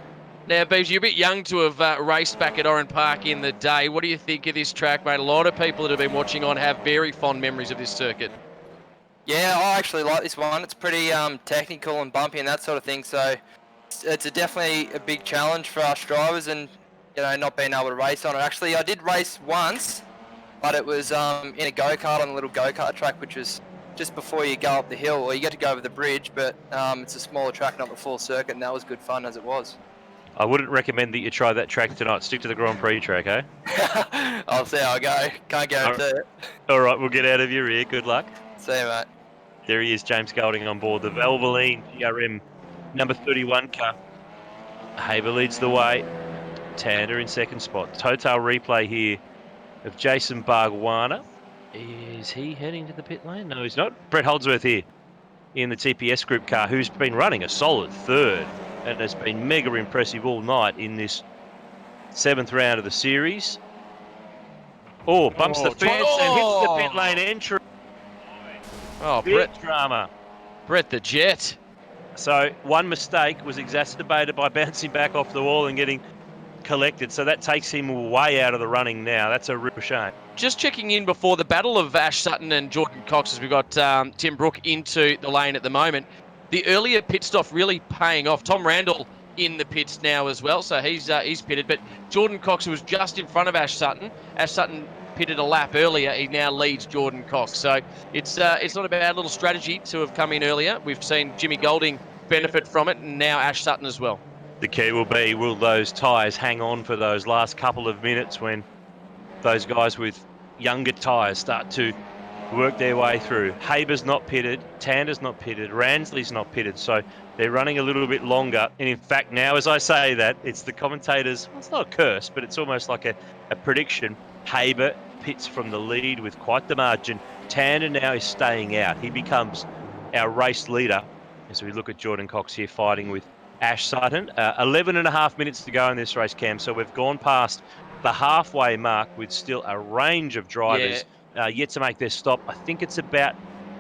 Now, Beebs, you're a bit young to have raced back at Oran Park in the day. What do you think of this track, mate? A lot of people that have been watching on have very fond memories of this circuit. Yeah, I actually like this one. It's pretty technical and bumpy and that sort of thing, so it's definitely a big challenge for us drivers and, not being able to race on it. Actually, I did race once, but it was in a go-kart on a little go-kart track, which was just before you go up the hill, or you get to go over the bridge, but it's a smaller track, not the full circuit, and that was good fun as it was. I wouldn't recommend that you try that track tonight. Stick to the Grand Prix track, eh? I'll see how I go. Can't guarantee it. All right, we'll get out of your ear. Good luck. See you, mate. There he is, James Golding on board the Valvoline GRM number 31 car. Haber leads the way. Tander in second spot. Total replay here of Jason Bargwanna. Is he heading to the pit lane? No, he's not. Brett Holdsworth here in the TPS Group car, who's been running a solid third and has been mega impressive all night in this 7th round of the series. Oh, bumps the fence and hits the pit lane entry. Oh, Big drama. Brett the Jet. So one mistake was exacerbated by bouncing back off the wall and getting collected. So that takes him way out of the running now. That's a real shame. Just checking in before the battle of Ash Sutton and Jordan Cox, as we've got Tim Brook into the lane at the moment. The earlier pit stop really paying off. Tom Randall in the pits now as well, so he's pitted. But Jordan Cox, who was just in front of Ash Sutton pitted a lap earlier. He now leads Jordan Cox. So it's not a bad little strategy to have come in earlier. We've seen Jimmy Golding benefit from it, and now Ash Sutton as well. The key will be, will those tyres hang on for those last couple of minutes when those guys with younger tyres start to work their way through. Haber's not pitted, Tander's not pitted, Ransley's not pitted, so they're running a little bit longer. And in fact, now as I say that, it's the commentators, well, it's not a curse, but it's almost like a prediction. Haber pits from the lead with quite the margin. Tander now is staying out. He becomes our race leader as we look at Jordan Cox here fighting with Ash Sutton. 11 and a half minutes to go in this race, Cam, so we've gone past the halfway mark with still a range of drivers yet to make their stop. I think it's about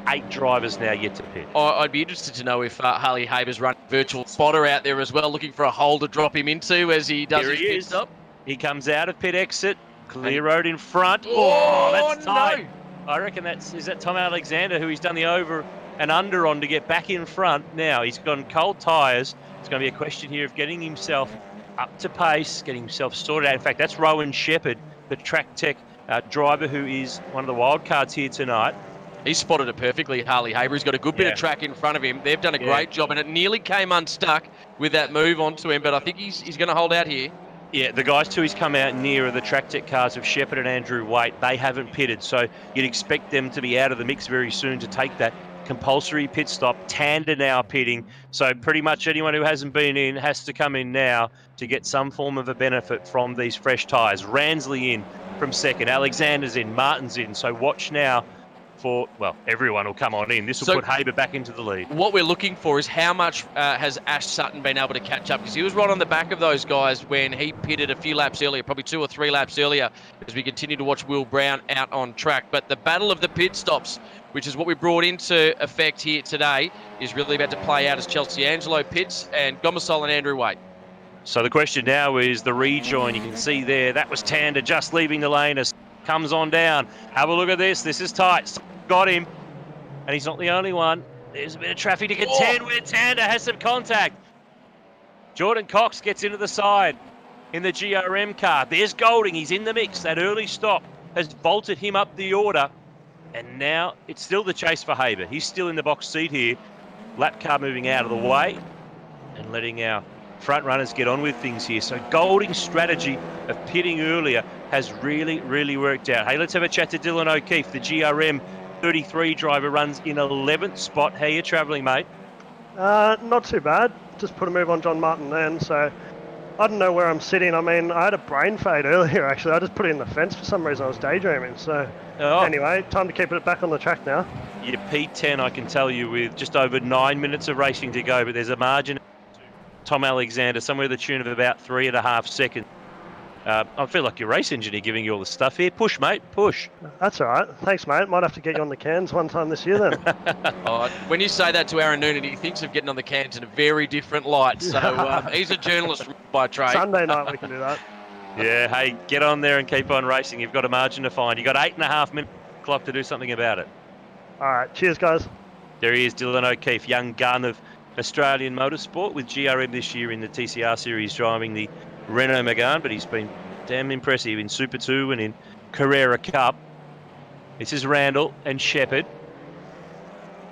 8 drivers now yet to pit. I'd be interested to know if Harley Haber's running virtual spotter out there as well, looking for a hole to drop him into as he does his pit stop. He comes out of pit exit, clear road in front. Oh, that's tight. No. I reckon is that Tom Alexander, who he's done the over and under on to get back in front. Now he's gone cold tyres. It's going to be a question here of getting himself up to pace, getting himself sorted out. In fact, that's Rowan Shepherd, the Track Tech driver, who is one of the wild cards here tonight. He spotted it perfectly, Harley Haber. He's got a good bit of track in front of him. They've done a great job, and it nearly came unstuck with that move onto him, but I think he's going to hold out here. Yeah, the guys too he's come out near are the Track Tech cars of Shepherd and Andrew Waite. They haven't pitted, so you'd expect them to be out of the mix very soon to take that compulsory pit stop. Tander now pitting, so pretty much anyone who hasn't been in has to come in now to get some form of a benefit from these fresh tyres. Ransley in from second, Alexander's in, Martin's in, so watch now for, well, everyone will come on in. This will put Haber back into the lead. What we're looking for is how much has Ash Sutton been able to catch up, because he was right on the back of those guys when he pitted a few laps earlier, probably 2 or 3 laps earlier, as we continue to watch Will Brown out on track. But the battle of the pit stops, which is what we brought into effect here today, is really about to play out as Chelsea Angelo pits and Gomersol and Andrew Waite. So the question now is the rejoin. You can see there, that was Tander just leaving the lane as comes on down. Have a look at this. This is tight. Got him. And he's not the only one. There's a bit of traffic to get 10 where Tander has some contact. Jordan Cox gets into the side in the GRM car. There's Golding. He's in the mix. That early stop has vaulted him up the order. And now it's still the chase for Haber. He's still in the box seat here. Lap car moving out of the way and letting our front runners get on with things here. So Golding's strategy of pitting earlier has really, really worked out. Hey, let's have a chat to Dylan O'Keefe, the GRM 33 driver, runs in 11th spot. How are you travelling, mate? Not too bad. Just put a move on John Martin then, so I don't know where I'm sitting. I mean, I had a brain fade earlier, actually. I just put it in the fence for some reason. I was daydreaming, so anyway, time to keep it back on the track now. You're P10, I can tell you, with just over 9 minutes of racing to go, but there's a margin. Tom Alexander, somewhere to the tune of about 3.5 seconds. I feel like your race engineer giving you all the stuff here. Push, mate, push. That's all right. Thanks, mate. Might have to get you on the cans one time this year then. When you say that to Aaron Noonan, he thinks of getting on the cans in a very different light. So he's a journalist by trade. Sunday night we can do that. Yeah, hey, get on there and keep on racing. You've got a margin to find. You've got 8.5 minutes clock to do something about it. All right, cheers, guys. There he is, Dylan O'Keefe, young gun of Australian motorsport with GRM this year in the TCR series, driving the Renault Megane, but he's been damn impressive in Super 2 and in Carrera Cup. This is Randall and Shepherd.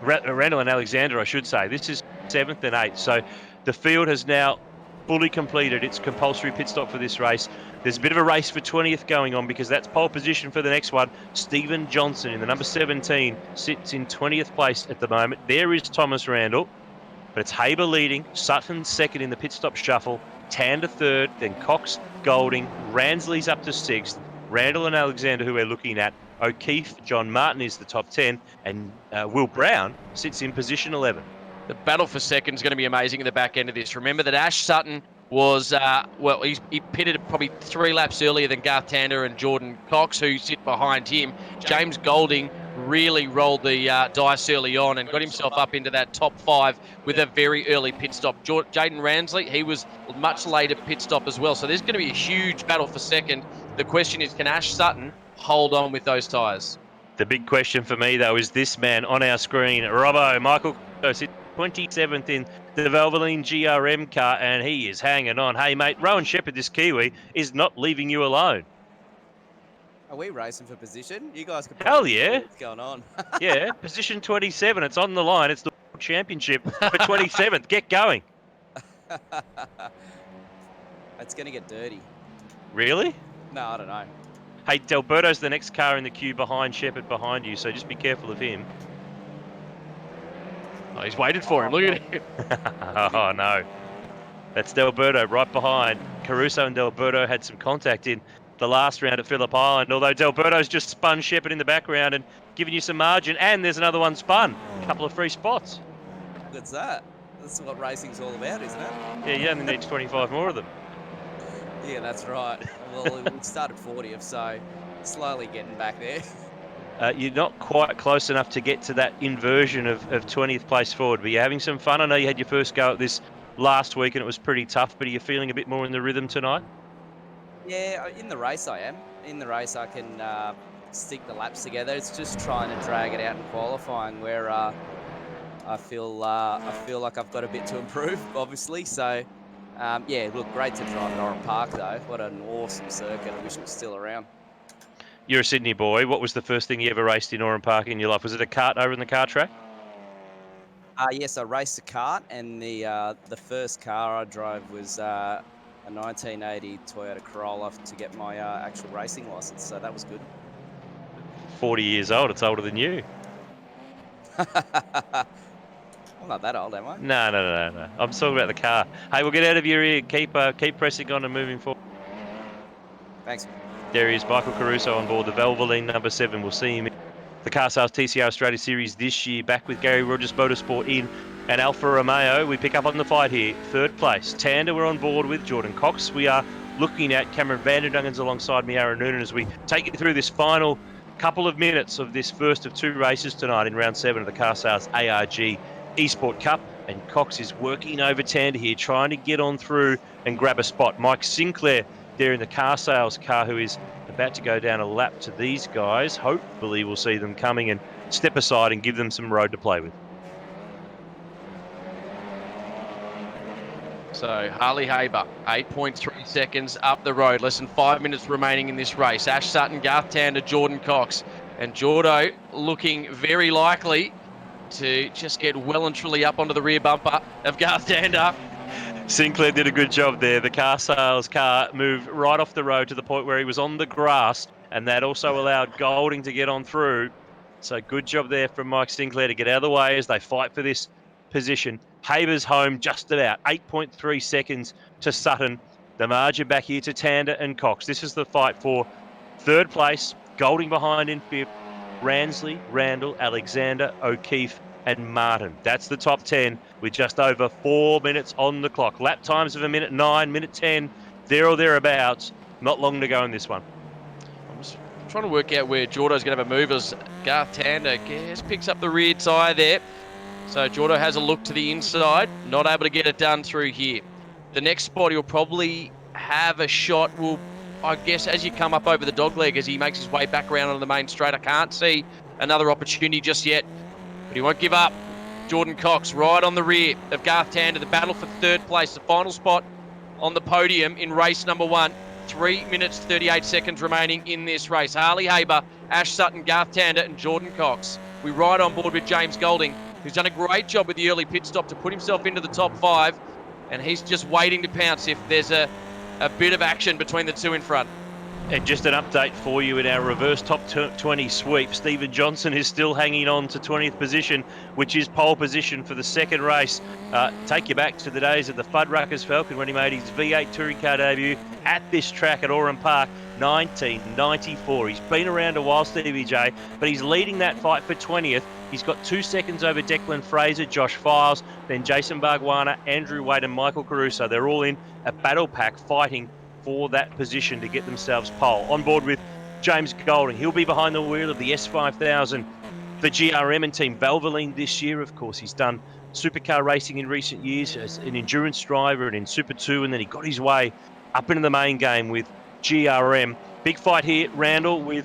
Randall and Alexander, I should say. This is 7th and 8th. So the field has now fully completed its compulsory pit stop for this race. There's a bit of a race for 20th going on because that's pole position for the next one. Stephen Johnson in the number 17 sits in 20th place at the moment. There is Thomas Randall, but it's Haber leading, Sutton second in the pit stop shuffle, Tander third, then Cox, Golding, Ransley's up to 6th, Randall and Alexander, who we're looking at, O'Keefe, John Martin is the top 10, and Will Brown sits in position 11. The battle for second is going to be amazing at the back end of this. Remember that Ash Sutton was, he pitted probably 3 laps earlier than Garth Tander and Jordan Cox, who sit behind him. James Golding really rolled the dice early on and got himself up into that top 5 with a very early pit stop. Jaden Ransley, he was much later pit stop as well. So there's going to be a huge battle for second. The question is, can Ash Sutton hold on with those tyres? The big question for me, though, is this man on our screen, Robbo, Michael sits 27th in the Valvoline GRM car, and he is hanging on. Hey, mate, Rowan Shepherd, this Kiwi, is not leaving you alone. Are we racing for position? You guys could Hell yeah. What's going on? Yeah, position 27. It's on the line. It's the championship for 27th. Get going. It's going to get dirty. Really? No, I don't know. Hey, Delberto's the next car in the queue behind Shepherd behind you, so just be careful of him. Oh, he's waited for him. Look at him. Oh, no. That's Delberto right behind. Caruso and Delberto had some contact in the last round at Phillip Island, although Delberto's just spun Shepherd in the background and giving you some margin, and there's another one spun. A couple of free spots. What's that? That's what racing's all about, isn't it? Yeah, you only need 25 more of them. Yeah, that's right. Well, we started 40th, so slowly getting back there. You're not quite close enough to get to that inversion of 20th place forward, but you're having some fun. I know you had your first go at this last week and it was pretty tough, but are you feeling a bit more in the rhythm tonight? Yeah, in the race I am. In the race I can stick the laps together. It's just trying to drag it out in qualifying where I feel like I've got a bit to improve, obviously. So, yeah, look, great to drive at Oran Park, though. What an awesome circuit. I wish it was still around. You're a Sydney boy. What was the first thing you ever raced in Oran Park in your life? Was it a kart over in the kart track? Yes, I raced a kart, and the first car I drove was a 1980 Toyota Corolla to get my actual racing license, so that was good. 40 years old. It's older than you. I'm not that old, am I? No. I'm talking about the car. Hey, we'll get out of your ear. Keep pressing on and moving forward. Thanks. There he is, Michael Caruso on board the Valvoline number 7. We'll see him in the Car Sales TCR Australia Series this year. Back with Gary Rogers Motorsport in and Alfa Romeo. We pick up on the fight here. 3rd place. Tander we're on board with. Jordan Cox. We are looking at Cameron Vanderdungens alongside me, Aaron Noonan, as we take you through this final couple of minutes of this first of 2 races tonight in round 7 of the Car Sales ARG Esport Cup. And Cox is working over Tander here, trying to get on through and grab a spot. Mike Sinclair there in the Car Sales car, who is about to go down a lap to these guys. Hopefully we'll see them coming and step aside and give them some road to play with. So Harley Haber, 8.3 seconds up the road. Less than 5 minutes remaining in this race. Ash Sutton, Garth Tander, Jordan Cox. And Jordo looking very likely to just get well and truly up onto the rear bumper of Garth Tander. Sinclair did a good job there. The Car Sales car moved right off the road to the point where he was on the grass, and that also allowed Golding to get on through. So good job there from Mike Sinclair to get out of the way as they fight for this position. Haber's home just about 8.3 seconds to Sutton. The margin back here to Tander and Cox. This is the fight for 3rd place. Golding behind in 5th. Ransley, Randall, Alexander, O'Keefe and Martin. That's the top 10 with just over 4 minutes on the clock. Lap times of a minute 9, minute 10, there or thereabouts. Not long to go in this one. I'm just trying to work out where Jordo's going to have a move as Garth Tander picks up the rear tyre there. So Jordo has a look to the inside, not able to get it done through here. The next spot he'll probably have a shot will, I guess, as you come up over the dogleg as he makes his way back around on the main straight. I can't see another opportunity just yet. But he won't give up. Jordan Cox right on the rear of Garth Tander. The battle for 3rd place. The final spot on the podium in race number 1. 3 minutes, 38 seconds remaining in this race. Harley Haber, Ash Sutton, Garth Tander and Jordan Cox. We ride on board with James Golding who's done a great job with the early pit stop to put himself into the top 5, and he's just waiting to pounce if there's a bit of action between the two in front. And just an update for you in our reverse top 20 sweep. Stephen Johnson is still hanging on to 20th position, which is pole position for the second race. Take you back to the days of the Fuddruckers Falcon when he made his V8 touring car debut at this track at Oran Park, 1994. He's been around a while, Stevie J, but he's leading that fight for 20th. He's got 2 seconds over Declan Fraser, Josh Files, then Jason Bargwanna, Andrew Wade and Michael Caruso. They're all in a battle pack fighting for that position to get themselves pole. On board with James Golding. He'll be behind the wheel of the S5000 for GRM and Team Valvoline this year. Of course, he's done supercar racing in recent years as an endurance driver and in Super 2, and then he got his way up into the main game with GRM. Big fight here, Randall, with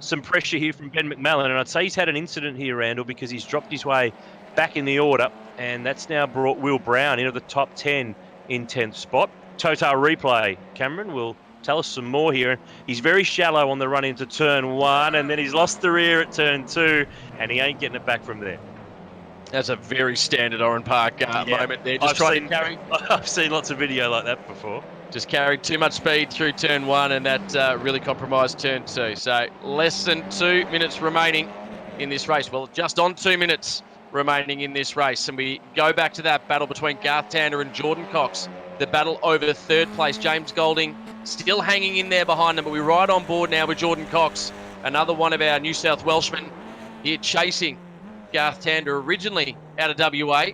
some pressure here from Ben McMillan, and I'd say he's had an incident here, Randall, because he's dropped his way back in the order, and that's now brought Will Brown into the top 10 in 10th spot. Total replay, Cameron will tell us some more here. He's very shallow on the run into turn 1, and then he's lost the rear at turn 2, and he ain't getting it back from there. That's a very standard Oran Park moment there. Just trying to carry. I've seen lots of video like that before. Just carried too much speed through turn 1, and that really compromised turn 2. So less than 2 minutes remaining in this race. Well, just on 2 minutes remaining in this race, and we go back to that battle between Garth Tander and Jordan Cox. The battle over third place. James Golding still hanging in there behind them, but we're right on board now with Jordan Cox, another one of our New South Welshmen here chasing Garth Tander, originally out of WA.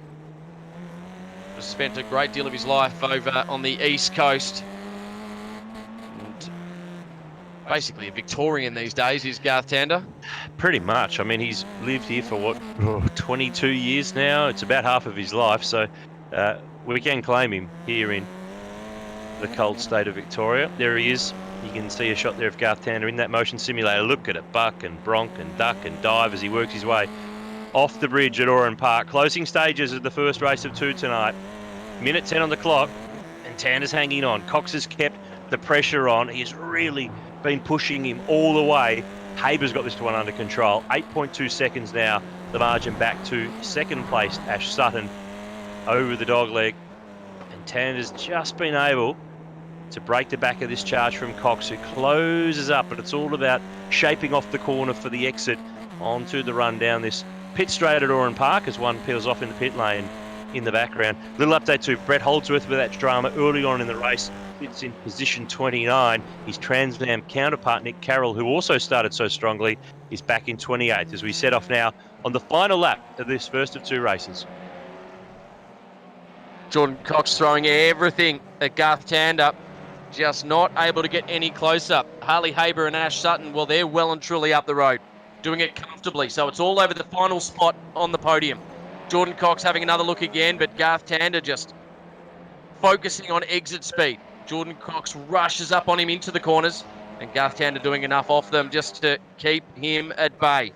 Spent a great deal of his life over on the East Coast. And basically a Victorian these days is Garth Tander. Pretty much. I mean, he's lived here for 22 years now. It's about half of his life, so we can claim him here in the cold state of Victoria. There he is. You can see a shot there of Garth Tander in that motion simulator. Look at it, buck and bronc and duck and dive as he works his way off the bridge at Oran Park. Closing stages of the first race of 2 tonight. Minute 10 on the clock, and Tander's hanging on. Cox has kept the pressure on. He has really been pushing him all the way. Haber's got this one under control. 8.2 seconds now, the margin back to second placed Ash Sutton over the dogleg. And Tander's just been able to break the back of this charge from Cox, who closes up, but it's all about shaping off the corner for the exit onto the run down this pit straight at Oran Park as one peels off in the pit lane in the background. Little update to Brett Holdsworth with that drama early on in the race. It's in position 29. His Trans Am counterpart, Nick Carroll, who also started so strongly, is back in 28th as we set off now on the final lap of this first of 2 races. Jordan Cox throwing everything at Garth Tander, just not able to get any closer. Harley Haber and Ash Sutton, well, they're well and truly up the road, doing it comfortably. So it's all over the final spot on the podium. Jordan Cox having another look again, but Garth Tander just focusing on exit speed. Jordan Cox rushes up on him into the corners, and Garth Tander doing enough off them just to keep him at bay.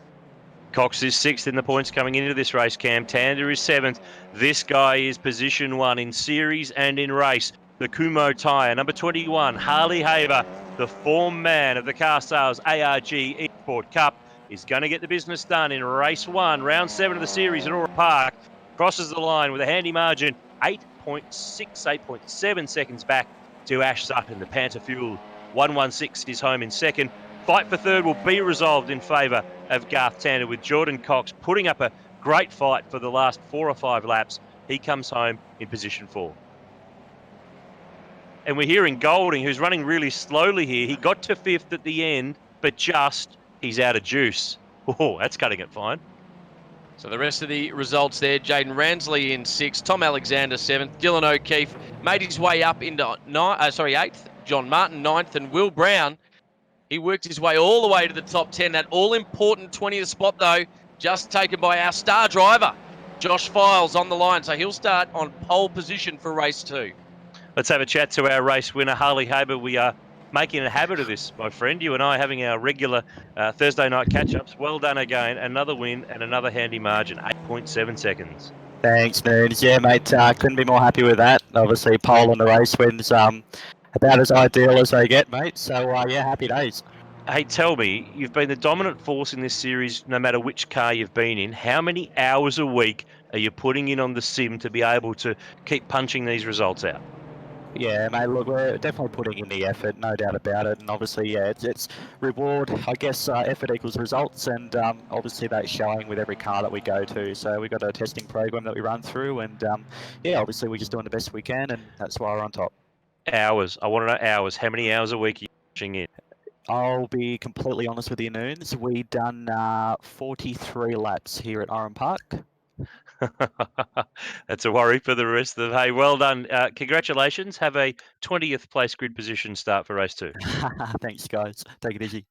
Cox is 6th in the points coming into this race, Cam. Tander is 7th. This guy is position 1 in series and in race. The Kumho tyre, number 21, Harley Haber, the form man of the Car Sales ARG Esport Cup, is going to get the business done in race 1, round 7 of the series at Oran Park. Crosses the line with a handy margin, 8.7 seconds back to Ash Sutton, the Panther Fuel. 116 is home in second. Fight for third will be resolved in favour of Garth Tander, with Jordan Cox putting up a great fight for the last 4 or 5 laps. He comes home in position 4. And we're hearing Golding, who's running really slowly here. He got to 5th at the end, but he's out of juice. Oh, that's cutting it fine. So the rest of the results there, Jaden Ransley in 6th, Tom Alexander 7th, Dylan O'Keefe made his way up into 8th, John Martin 9th, and Will Brown, he worked his way all the way to the top 10. That all-important 20th spot, though, just taken by our star driver, Josh Files, on the line. So he'll start on pole position for race 2. Let's have a chat to our race winner, Harley Haber. We are making a habit of this, my friend. You and I having our regular Thursday night catch-ups. Well done again. Another win and another handy margin, 8.7 seconds. Thanks, Moons. Yeah, mate, couldn't be more happy with that. Obviously, pole on the race wins about as ideal as they get, mate. So, yeah, happy days. Hey, tell me, you've been the dominant force in this series no matter which car you've been in. How many hours a week are you putting in on the sim to be able to keep punching these results out? Yeah, mate, look, we're definitely putting in the effort, no doubt about it. And obviously, yeah, it's reward, I guess, effort equals results. And obviously, that's showing with every car that we go to. So we've got a testing program that we run through. And yeah, obviously, we're just doing the best we can. And that's why we're on top. Hours. I want to know hours. How many hours a week are you punching in? I'll be completely honest with you, Noons. We've done 43 laps here at Oran Park. That's a worry for the rest of them. Hey, well done. Congratulations. Have a 20th place grid position start for race 2. Thanks, guys. Take it easy.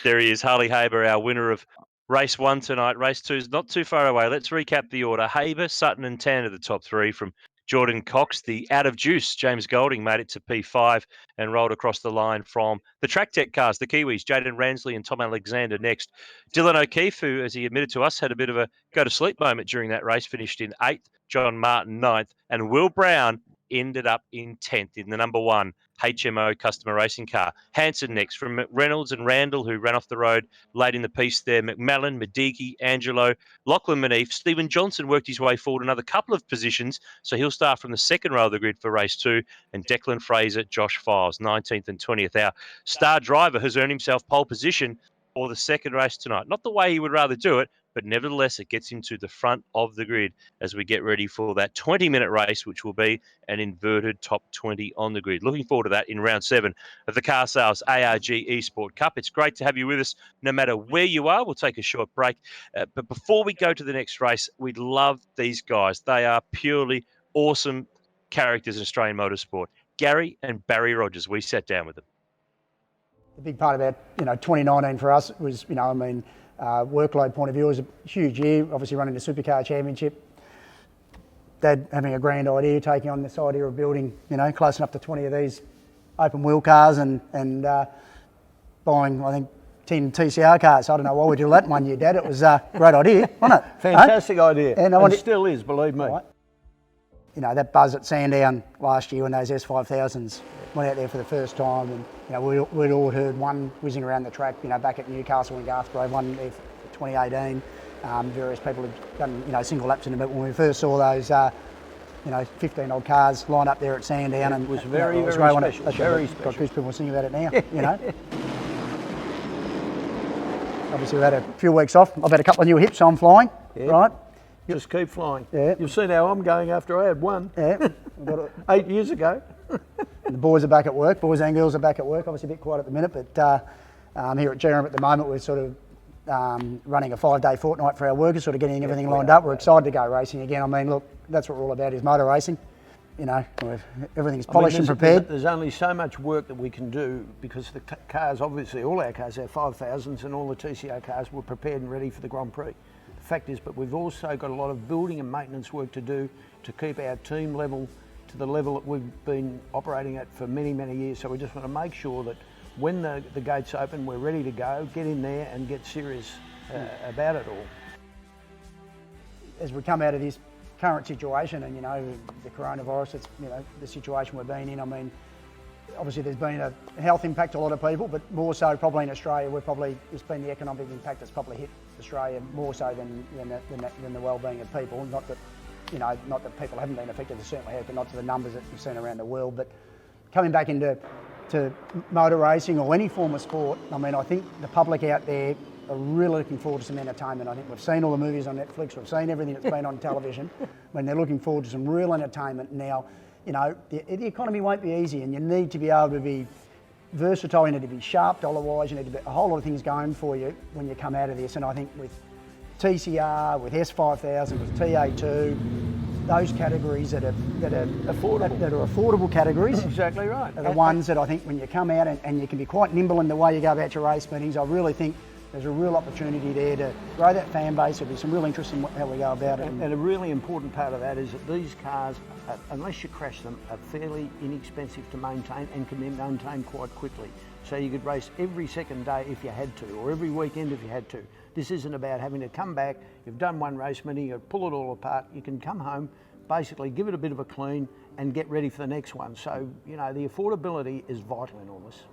There he is, Harley Haber, our winner of race 1 tonight. Race 2 is not too far away. Let's recap the order. Haber, Sutton and Tanner, the top 3 from Jordan Cox. The out of juice, James Golding, made it to P5 and rolled across the line from the Track Tech cars, the Kiwis, Jaden Ransley and Tom Alexander next. Dylan O'Keefe, who, as he admitted to us, had a bit of a go-to-sleep moment during that race, finished in 8th. John Martin 9th. And Will Brown ended up in 10th in the number 1 HMO customer racing car. Hanson next from McReynolds and Randall, who ran off the road late in the piece there. McMallen, Mediki, Angelo, Lachlan Manif. Stephen Johnson worked his way forward another couple of positions, so he'll start from the second row of the grid for race 2. And Declan Fraser, Josh Files, 19th and 20th. Our star driver has earned himself pole position for the second race tonight. Not the way he would rather do it, but nevertheless, it gets him to the front of the grid as we get ready for that 20-minute race, which will be an inverted top 20 on the grid. Looking forward to that in round 7 of the Car Sales ARG Esport Cup. It's great to have you with us no matter where you are. We'll take a short break. But before we go to the next race, we love these guys. They are purely awesome characters in Australian motorsport. Gary and Barry Rogers, we sat down with them. The big part about 2019 for us was, workload point of view, it was a huge year. Obviously running the Supercar Championship. Dad having a grand idea, taking on this idea of building, close enough to 20 of these open wheel cars and buying, I think, 10 TCR cars. I don't know why we did that one year, Dad. It was a great idea, wasn't it? Fantastic idea. And it still is, believe me. Right. That buzz at Sandown last year when those S5000s went out there for the first time, and we'd all heard one whizzing around the track, back at Newcastle and Garthgrove, one there for 2018. Various people had done, single laps in them, but when we first saw those, 15 odd cars lined up there at Sandown, and it was very, very special. Very special. Got goosebumps thinking about it now, Obviously, we've had a few weeks off. I've had a couple of new hips, so I'm flying, right? Just keep flying. Yeah. You've seen how I'm going after I had one. Yeah. 8 years ago. The boys are back at work. Boys and girls are back at work. Obviously a bit quiet at the minute, but here at Jerem at the moment, we're sort of running a 5-day fortnight for our workers, sort of getting everything lined up. We're excited to go racing again. I mean, look, that's what we're all about, is motor racing. Everything's polished and prepared. There's only so much work that we can do because the cars, obviously, all our cars, our 5000s and all the TCR cars were prepared and ready for the Grand Prix. The fact is, but we've also got a lot of building and maintenance work to do to keep our team level to the level that we've been operating at for many, many years. So we just want to make sure that when the gates open, we're ready to go, get in there and get serious about it all. As we come out of this current situation and, the coronavirus, it's, the situation we've been in, I mean, obviously there's been a health impact to a lot of people, but more so probably in Australia, it's been the economic impact that's probably hit Australia more so than the well-being of people. Not that, not that people haven't been affected, they certainly have, but not to the numbers that we've seen around the world. But coming back into motor racing or any form of sport, I mean, I think the public out there are really looking forward to some entertainment. I think we've seen all the movies on Netflix, we've seen everything that's been on television, when they're looking forward to some real entertainment. Now, the economy won't be easy, and you need to be able to be versatile, you need to be sharp dollar-wise, you need to be a whole lot of things going for you when you come out of this. And I think with TCR, with S5000, with TA2, those categories that are affordable categories, exactly right, are the ones that I think when you come out and you can be quite nimble in the way you go about your race meetings, I really think there's a real opportunity there to grow that fan base. There'll be some real interest in how we go about it. And a really important part of that is that these cars, unless you crash them, are fairly inexpensive to maintain and can be maintained quite quickly. So you could race every second day if you had to, or every weekend if you had to. This isn't about having to come back, you've done one race meeting, you pull it all apart, you can come home, basically give it a bit of a clean and get ready for the next one. So, the affordability is vital in all this.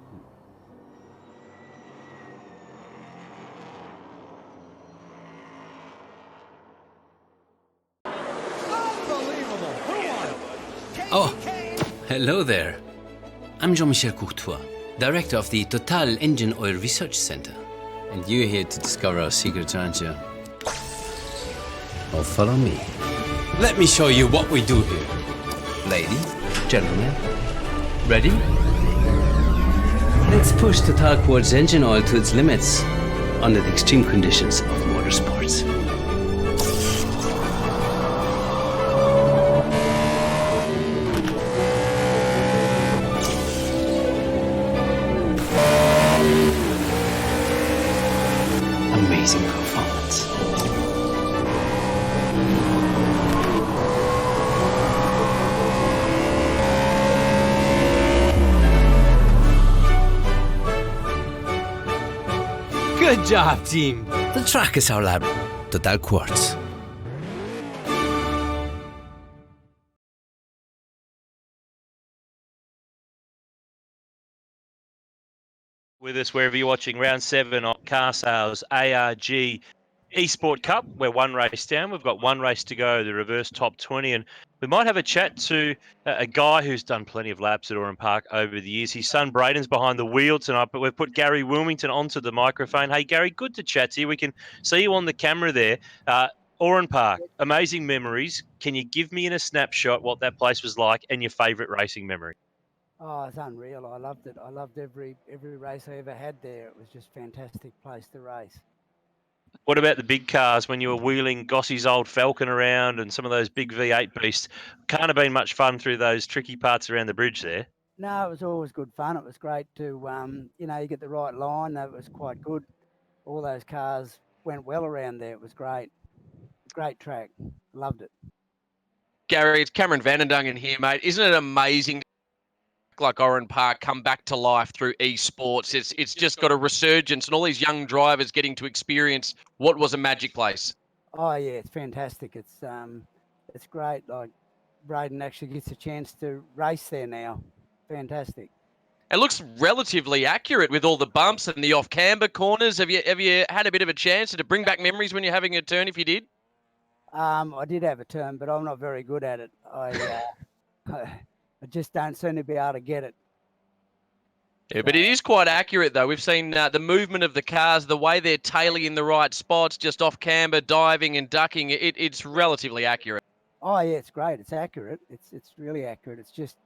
Oh, hello there. I'm Jean-Michel Courtois, director of the Total Engine Oil Research Center. And you're here to discover our secrets, aren't you? Well, follow me. Let me show you what we do here. Lady, gentlemen, ready? Let's push Total Quartz engine oil to its limits under the extreme conditions of motorsports. Amazing performance. Good job, team. The track is our lab. Total Quartz. With us wherever you're watching round 7 on Car Sales ARG Esport Cup. We're one race down. We've got one race to go, the reverse top 20, and we might have a chat to a guy who's done plenty of laps at Oran Park over the years. His son Braden's behind the wheel tonight, but we've put Gary Wilmington onto the microphone. Hey Gary, good to chat to you. We can see you on the camera there. Oran Park, amazing memories. Can you give me in a snapshot what that place was like and your favourite racing memory? Oh, it's unreal. I loved it. I loved every race I ever had there. It was just a fantastic place to race. What about the big cars when you were wheeling Gossie's old Falcon around and some of those big V8 beasts? Can't have been much fun through those tricky parts around the bridge there. No, it was always good fun. It was great to, you get the right line. That was quite good. All those cars went well around there. It was great. Great track. Loved it. Gary, it's Cameron Vanendungen here, mate. Isn't it amazing? Like Oran Park come back to life through esports. It's just got a resurgence and all these young drivers getting to experience what was a magic place. Oh yeah, it's fantastic. It's great. Like Braden actually gets a chance to race there now. Fantastic. It looks relatively accurate with all the bumps and the off camber corners. Have you had a bit of a chance to bring back memories when you're having a turn if you did? I did have a turn, but I'm not very good at it. I just don't seem to be able to get it. Yeah, but it is quite accurate, though. We've seen the movement of the cars, the way they're tailing in the right spots, just off camber, diving and ducking. It's relatively accurate. Oh, yeah, it's great. It's accurate. It's really accurate. It's just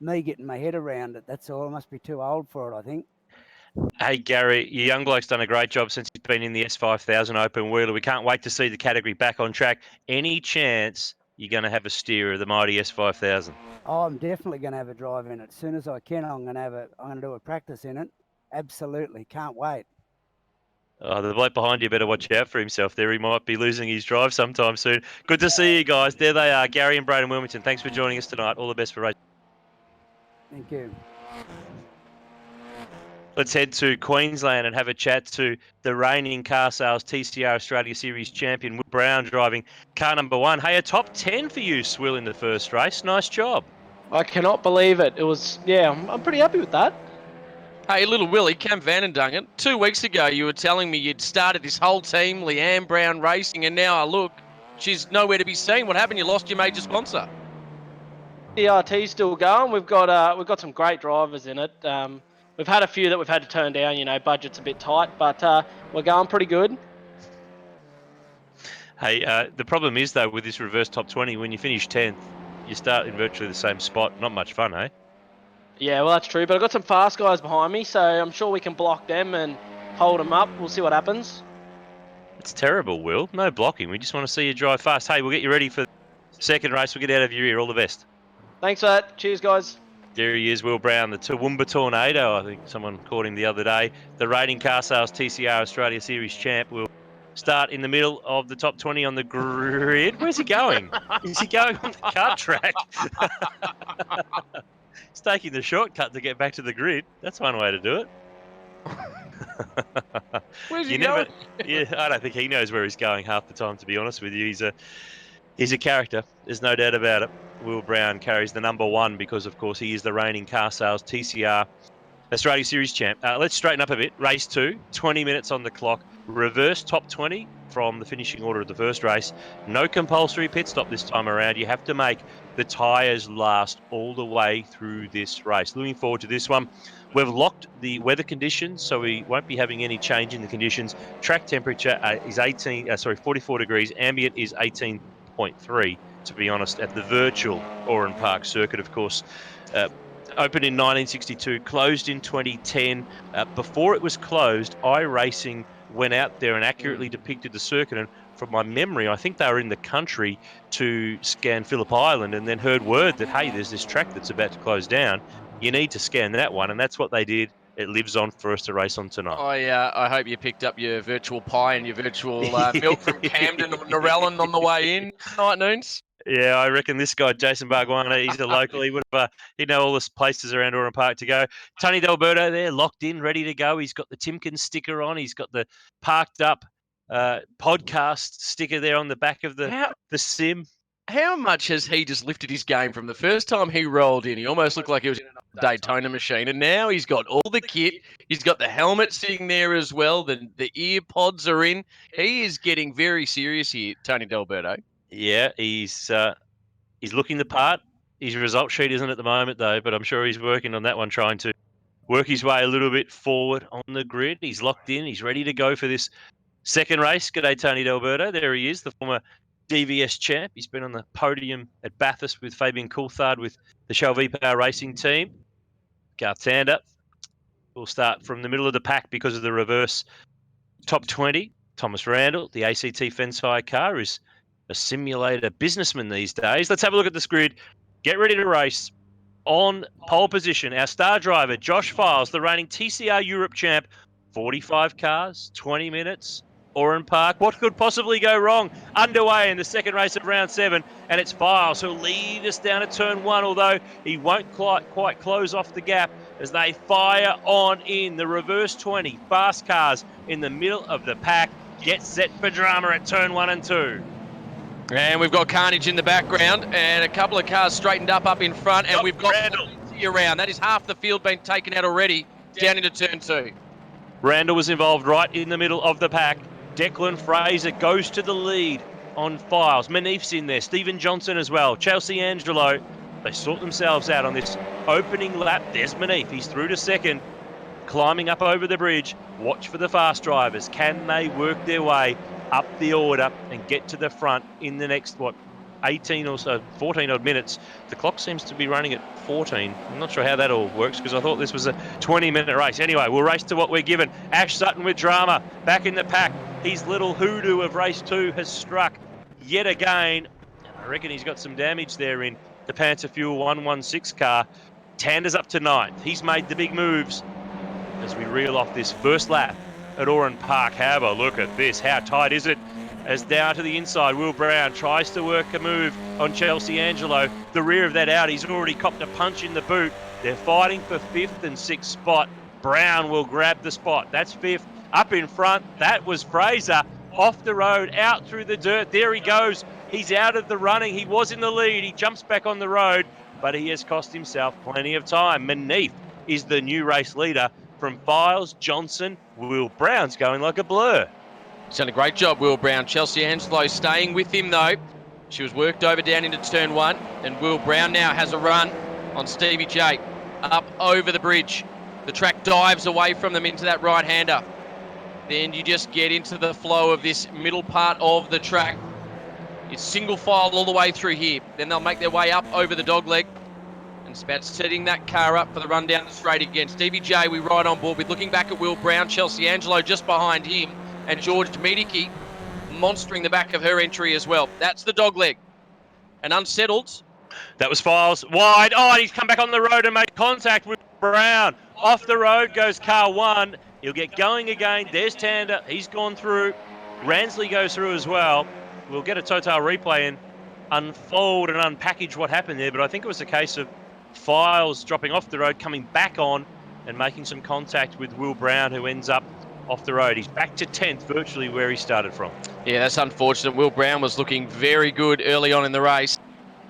me getting my head around it. That's all. I must be too old for it, I think. Hey, Gary, your young bloke's done a great job since he's been in the S5000 Open Wheeler. We can't wait to see the category back on track. Any chance you're going to have a steer of the mighty S5000? Oh, I'm definitely going to have a drive in it. As soon as I can, I'm going to do a practice in it. Absolutely. Can't wait. Oh, the bloke behind you better watch out for himself there. He might be losing his drive sometime soon. Good to see you guys. There they are, Gary and Braden Wilmington. Thanks for joining us tonight. All the best for racing. Thank you. Let's head to Queensland and have a chat to the reigning Car Sales TCR Australia Series champion, Will Brown, driving car number 1. Hey, a top 10 for you, Swill, in the first race. Nice job. I cannot believe it. It was, I'm pretty happy with that. Hey, little Willie, Cam Vanendungen, 2 weeks ago you were telling me you'd started this whole team, Leanne Brown Racing, and now I look, she's nowhere to be seen. What happened? You lost your major sponsor. The RT's still going. We've got some great drivers in it. We've had a few that we've had to turn down, budget's a bit tight, but we're going pretty good. Hey, the problem is, though, with this reverse top 20, when you finish 10th, you start in virtually the same spot. Not much fun, eh? Yeah, well, that's true, but I've got some fast guys behind me, so I'm sure we can block them and hold them up. We'll see what happens. It's terrible, Will. No blocking. We just want to see you drive fast. Hey, we'll get you ready for the second race. We'll get out of your ear. All the best. Thanks for that. Cheers, guys. There he is, Will Brown, the Toowoomba Tornado. I think someone called him the other day. The reigning Car Sales TCR Australia Series champ will start in the middle of the top 20 on the grid. Where's he going? Is he going on the kart track? He's taking the shortcut to get back to the grid. That's one way to do it. Where's he going? Yeah, I don't think he knows where he's going half the time, to be honest with you. He's a character. There's no doubt about it. Will Brown carries the number 1 because, of course, he is the reigning Car Sales TCR Australia Series champ. Let's straighten up a bit. Race 2, 20 minutes on the clock. Reverse top 20. from the finishing order of the first race. No compulsory pit stop this time around. You have to make the tyres last all the way through this race. Looking forward to this one. We've locked the weather conditions, so we won't be having any change in the conditions. Track temperature is 44 degrees. Ambient is 18.3, to be honest, at the virtual Oran Park circuit, of course. Opened in 1962, closed in 2010. Before it was closed, iRacing went out there and accurately depicted the circuit. And from my memory, I think they were in the country to scan Phillip Island and then heard word that, hey, there's this track that's about to close down. You need to scan that one. And that's what they did. It lives on for us to race on tonight. I hope you picked up your virtual pie and your virtual milk from Camden or Narellan on the way in tonight, Noons. Yeah, I reckon this guy, Jason Barguana, he's a local. He'd know all the places around Oran Park to go. Tony D'Alberto there, locked in, ready to go. He's got the Timken sticker on. He's got the parked up podcast sticker there on the back of the sim. How much has he just lifted his game from the first time he rolled in? He almost looked like he was in a Daytona machine, and now he's got all the kit. He's got the helmet sitting there as well. The ear pods are in. He is getting very serious here, Tony D'Alberto. Yeah, he's looking the part. His result sheet isn't at the moment, though, but I'm sure he's working on that one, trying to work his way a little bit forward on the grid. He's locked in. He's ready to go for this second race. G'day, Tony D'Alberto. There he is, the former DVS champ. He's been on the podium at Bathurst with Fabian Coulthard with the Shell V-Power Racing team. Garth Tander will start from the middle of the pack because of the reverse top 20. Thomas Randall, the ACT Fensfire car, is a simulator businessman these days. Let's have a look at this grid. Get ready to race. On pole position, our star driver, Josh Files, the reigning TCR Europe champ. 45 cars, 20 minutes, Oran Park. What could possibly go wrong? Underway in the second race of round 7, and it's Files who'll lead us down to turn 1, although he won't quite close off the gap as they fire on in the reverse 20. Fast cars in the middle of the pack. Get set for drama at turn 1 and 2. And we've got carnage in the background and a couple of cars straightened up in front, and we've got Randall around. That is half the field being taken out already down into turn 2. Randall was involved right in the middle of the pack. Declan Fraser goes to the lead on Files. Manif's in there. Stephen Johnson as well. Chelsea Angelo. They sort themselves out on this opening lap. There's Manif. He's through to second. Climbing up over the bridge. Watch for the fast drivers. Can they work their way up the order and get to the front in the next, 18 or so, 14 odd minutes? The clock seems to be running at 14. I'm not sure how that all works because I thought this was a 20-minute race. Anyway, we'll race to what we're given. Ash Sutton with drama back in the pack. His little hoodoo of race 2 has struck yet again. I reckon he's got some damage there in the Panther Fuel 116 car. Tander's up to 9th. He's made the big moves as we reel off this first lap at Oran Park. Have a look at this. How tight is it? As down to the inside, Will Brown tries to work a move on Chelsea Angelo. The rear of that Audi's already copped a punch in the boot. They're fighting for 5th and 6th spot. Brown will grab the spot. That's 5th. Up in front, that was Fraser. Off the road, out through the dirt. There he goes. He's out of the running. He was in the lead. He jumps back on the road, but he has cost himself plenty of time. Manif is the new race leader. From Files, Johnson, Will Brown's going like a blur. He's done a great job, Will Brown. Chelsea Angelo staying with him, though. She was worked over down into turn 1, and Will Brown now has a run on Stevie J. Up over the bridge. The track dives away from them into that right-hander. Then you just get into the flow of this middle part of the track. It's single file all the way through here. Then they'll make their way up over the dogleg. And it's about setting that car up for the run down the straight again. Stevie J, we ride on board with, looking back at Will Brown, Chelsea Angelo just behind him, and George Medicki monstering the back of her entry as well. That's the dogleg. And unsettled. That was Files wide. Oh, and he's come back on the road and made contact with Brown. Off the road goes car 1. He'll get going again. There's Tander. He's gone through. Ransley goes through as well. We'll get a total replay and unfold and unpackage what happened there, but I think it was a case of Files dropping off the road, coming back on and making some contact with Will Brown, who ends up off the road. He's back to 10th, virtually where he started from. Yeah, that's unfortunate. Will Brown was looking very good early on in the race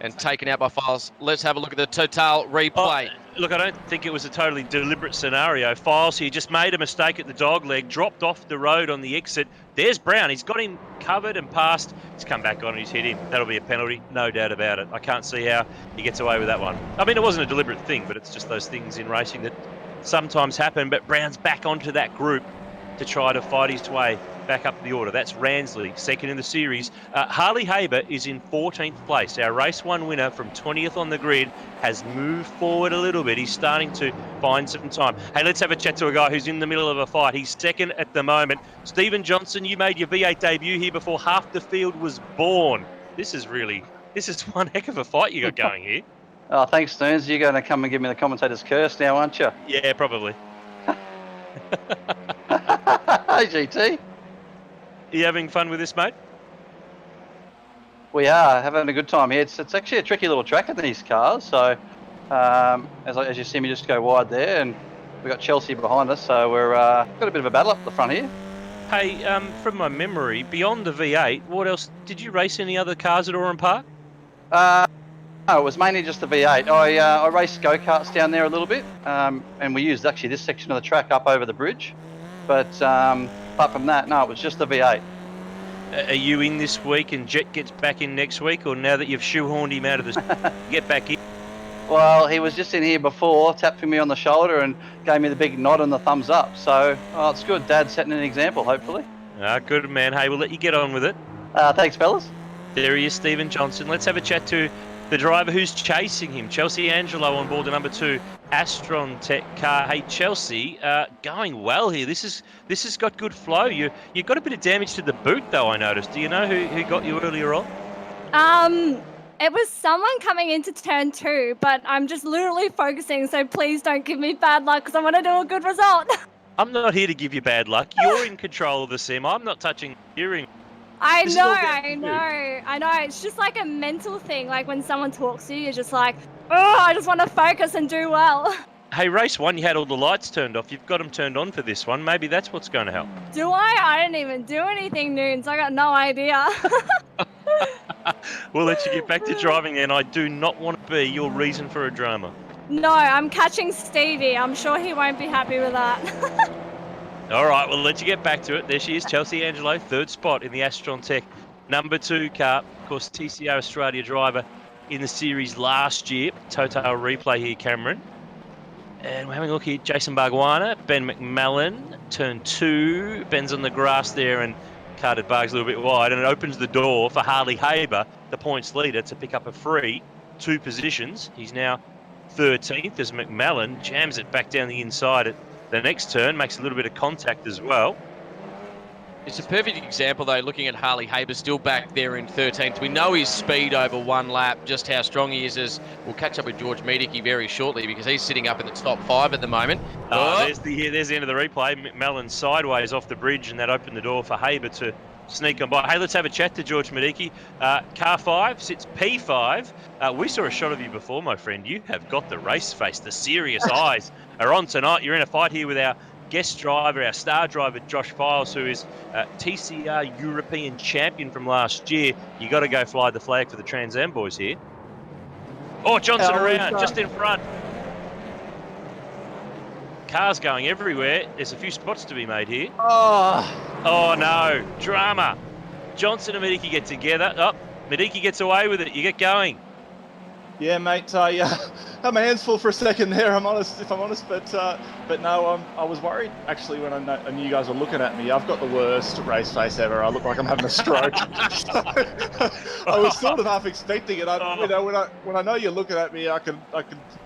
and taken out by Files. Let's have a look at the total replay. Look, I don't think it was a totally deliberate scenario. Files here just made a mistake at the dog leg, dropped off the road on the exit. There's Brown. He's got him covered and passed. He's come back on and he's hit him. That'll be a penalty, no doubt about it. I can't see how he gets away with that one. I mean, it wasn't a deliberate thing, but it's just those things in racing that sometimes happen. But Brown's back onto that group to try to fight his way back up the order. That's Ransley, second in the series. Harley Haber is in 14th place. Our race 1 winner from 20th on the grid has moved forward a little bit. He's starting to find some time. Hey, let's have a chat to a guy who's in the middle of a fight. He's second at the moment. Stephen Johnson, you made your V8 debut here before half the field was born. This is one heck of a fight you got going here. Oh, thanks, Stearns. You're going to come and give me the commentator's curse now, aren't you? Yeah, probably. Hey, GT. Are you having fun with this, mate? We are having a good time here. It's actually a tricky little track in these cars. So, as you see me just go wide there, and we've got Chelsea behind us, so we're got a bit of a battle up the front here. Hey, from my memory, beyond the V8, what else? Did you race any other cars at Oran Park? No, it was mainly just the V8. I raced go-karts down there a little bit, and we used actually this section of the track up over the bridge. But apart from that, no, it was just the V8. Are you in this week and Jet gets back in next week, or now that you've shoehorned him out of the get back in? Well, he was just in here before, tapping me on the shoulder and gave me the big nod and the thumbs up. So, it's good. Dad's setting an example, hopefully. Good man. Hey, we'll let you get on with it. Thanks, fellas. There he is, Stephen Johnson. Let's have a chat to the driver who's chasing him, Chelsea Angelo, on board the number 2 Astron Tech car. Hey, Chelsea, going well here. This has got good flow. You got a bit of damage to the boot, though, I noticed. Do you know who got you earlier on? It was someone coming into turn 2, but I'm just literally focusing, so please don't give me bad luck because I want to do a good result. I'm not here to give you bad luck. You're in control of the sim. I'm not touching steering. I know. It's just like a mental thing. Like when someone talks to you, you're just like, oh, I just want to focus and do well. Hey, race 1, you had all the lights turned off. You've got them turned on for this one. Maybe that's what's going to help. Do I? I didn't even do anything, Noons. I got no idea. We'll let you get back to driving then. I do not want to be your reason for a drama. No, I'm catching Stevie. I'm sure he won't be happy with that. All right, we'll let you get back to it. There she is, Chelsea Angelo, 3rd spot in the Astron Tech number 2 car. Of course, TCR Australia driver in the series last year. Total replay here, Cameron. And we're having a look here. Jason Bargwana, Ben McMillan, turn 2. Ben's on the grass there and carted Bargs a little bit wide. And it opens the door for Harley Haber, the points leader, to pick up a free 2 positions. He's now 13th as McMillan jams it back down the inside at the next turn, makes a little bit of contact as well. It's a perfect example, though, looking at Harley Haber still back there in 13th. We know his speed over one lap, just how strong he is, as we'll catch up with George Medici very shortly because he's sitting up in the top 5 at the moment. There's the end of the replay. McMillan sideways off the bridge, and that opened the door for Haber to sneak on by. Hey, let's have a chat to George Medici. Car 5 sits P5. We saw a shot of you before, my friend. You have got the race face. The serious eyes are on tonight. You're in a fight here with our guest driver, our star driver, Josh Files, who is TCR European champion from last year. You got to go fly the flag for the Trans Am boys here. Oh, Johnson around, just in front. Cars going everywhere. There's a few spots to be made here. Oh no, drama. Johnson and Medici get together. Oh, Medici gets away with it. You get going. Yeah, mate. I had my hands full for a second there. I'm honest, but no, I was worried actually when I knew you guys were looking at me. I've got the worst race face ever. I look like I'm having a stroke. I was sort of half expecting it. When I know you're looking at me, I can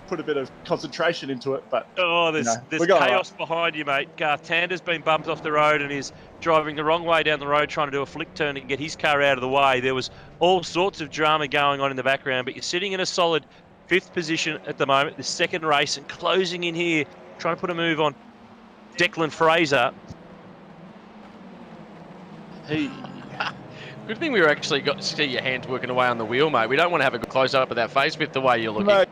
put a bit of concentration into it. But there's chaos behind you, mate. Garth Tander's been bumped off the road and is driving the wrong way down the road, trying to do a flick turn and get his car out of the way. There was all sorts of drama going on in the background, but you're sitting in a solid 5th position at the moment, the second race, and closing in here, trying to put a move on Declan Fraser. Good thing we were actually got to see your hands working away on the wheel, mate. We don't want to have a good close-up of that face with the way you're looking. Mate,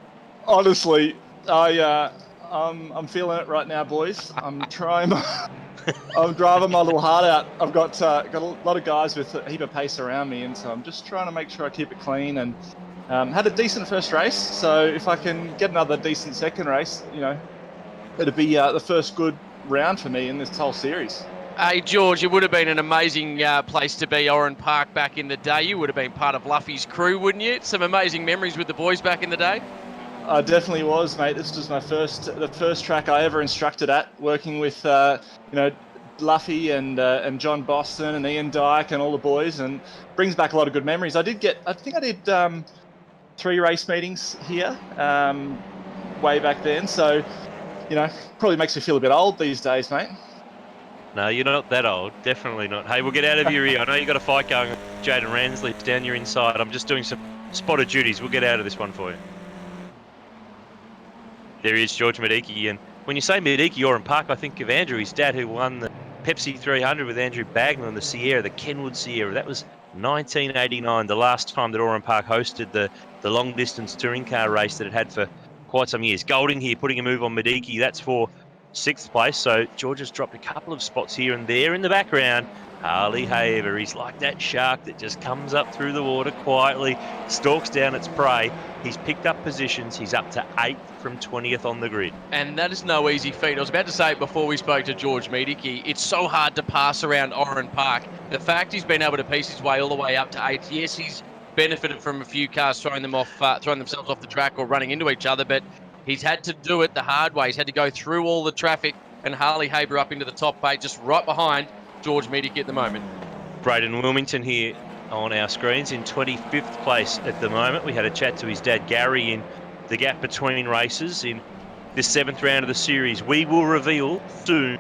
honestly, I'm feeling it right now, boys. I'm trying. I'm driving my little heart out. I've got a lot of guys with a heap of pace around me, and so I'm just trying to make sure I keep it clean and Had a decent first race, so if I can get another decent second race, it'd be the first good round for me in this whole series. Hey, George, it would have been an amazing place to be, Oran Park, back in the day. You would have been part of Luffy's crew, wouldn't you? Some amazing memories with the boys back in the day. I definitely was, mate. This was the first track I ever instructed at, working with, Luffy and John Boston and Ian Dyke and all the boys, and brings back a lot of good memories. I think I did 3 race meetings here way back then, so, probably makes me feel a bit old these days, mate. No, you're not that old. Definitely not. Hey, we'll get out of your ear. I know you got a fight going with Jaden Ransley down your inside. I'm just doing some spotted duties. We'll get out of this one for you. There is George Mediki, and when you say Mediki, Oran Park, I think of Andrew, his dad, who won the Pepsi 300 with Andrew Bagnall in the Sierra, the Kenwood Sierra. That was 1989, the last time that Oran Park hosted the long-distance touring car race that it had for quite some years. Golding here putting a move on Mediki. That's for 6th place, so George has dropped a couple of spots here and there. In the background, Harley Haver. He's like that shark that just comes up through the water quietly, stalks down its prey. He's picked up positions. He's up to 8th from 20th on the grid. And that is no easy feat. I was about to say it before we spoke to George Mediki. It's so hard to pass around Oran Park. The fact he's been able to piece his way all the way up to 8th, yes, he's benefited from a few cars throwing themselves off the track or running into each other, but he's had to do it the hard way. He's had to go through all the traffic, and Harley Haber up into the top 8, just right behind George Mediki at the moment. Braden Wilmington here on our screens in 25th place at the moment. We had a chat to his dad Gary in the gap between races in this 7th round of the series. We will reveal soon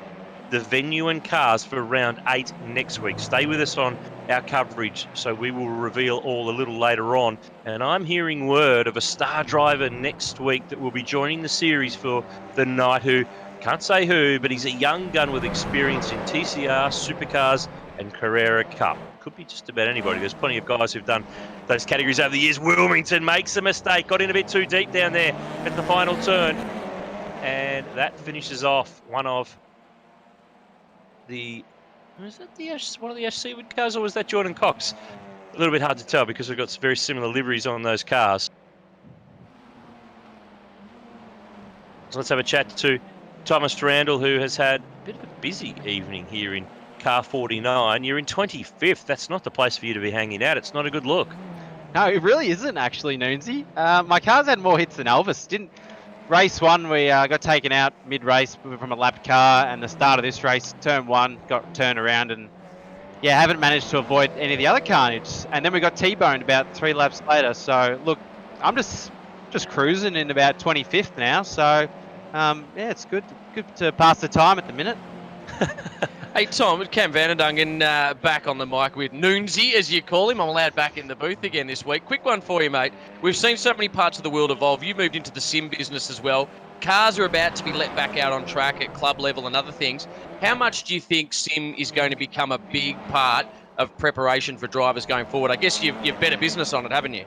the venue and cars for round 8 next week. Stay with us on our coverage, so we will reveal all a little later on. And I'm hearing word of a star driver next week that will be joining the series for the night, who, can't say who, but he's a young gun with experience in TCR, Supercars and Carrera Cup. Could be just about anybody. There's plenty of guys who've done those categories over the years. Wilmington makes a mistake, got in a bit too deep down there at the final turn, and that finishes off one of the... Was that one of the Ash Seawood cars, or was that Jordan Cox? A little bit hard to tell because we've got very similar liveries on those cars. So let's have a chat to Thomas Randall, who has had a bit of a busy evening here in car 49. You're in 25th. That's not the place for you to be hanging out. It's not a good look. No, it really isn't actually, Noonsy. My car's had more hits than Elvis. Race 1, we got taken out mid-race from a lap car, and the start of this race, turn 1, got turned around, and yeah, haven't managed to avoid any of the other carnage. And then we got T-boned about 3 laps later. So look, I'm just cruising in about 25th now. So yeah, it's good to pass the time at the minute. Hey Tom, Cam Vanendungen back on the mic with Noonsy, as you call him. I'm allowed back in the booth again this week. Quick one for you, mate. We've seen so many parts of the world evolve. You moved into the sim business as well. Cars are about to be let back out on track at club level and other things. How much do you think sim is going to become a big part of preparation for drivers going forward? I guess you've better business on it, haven't you?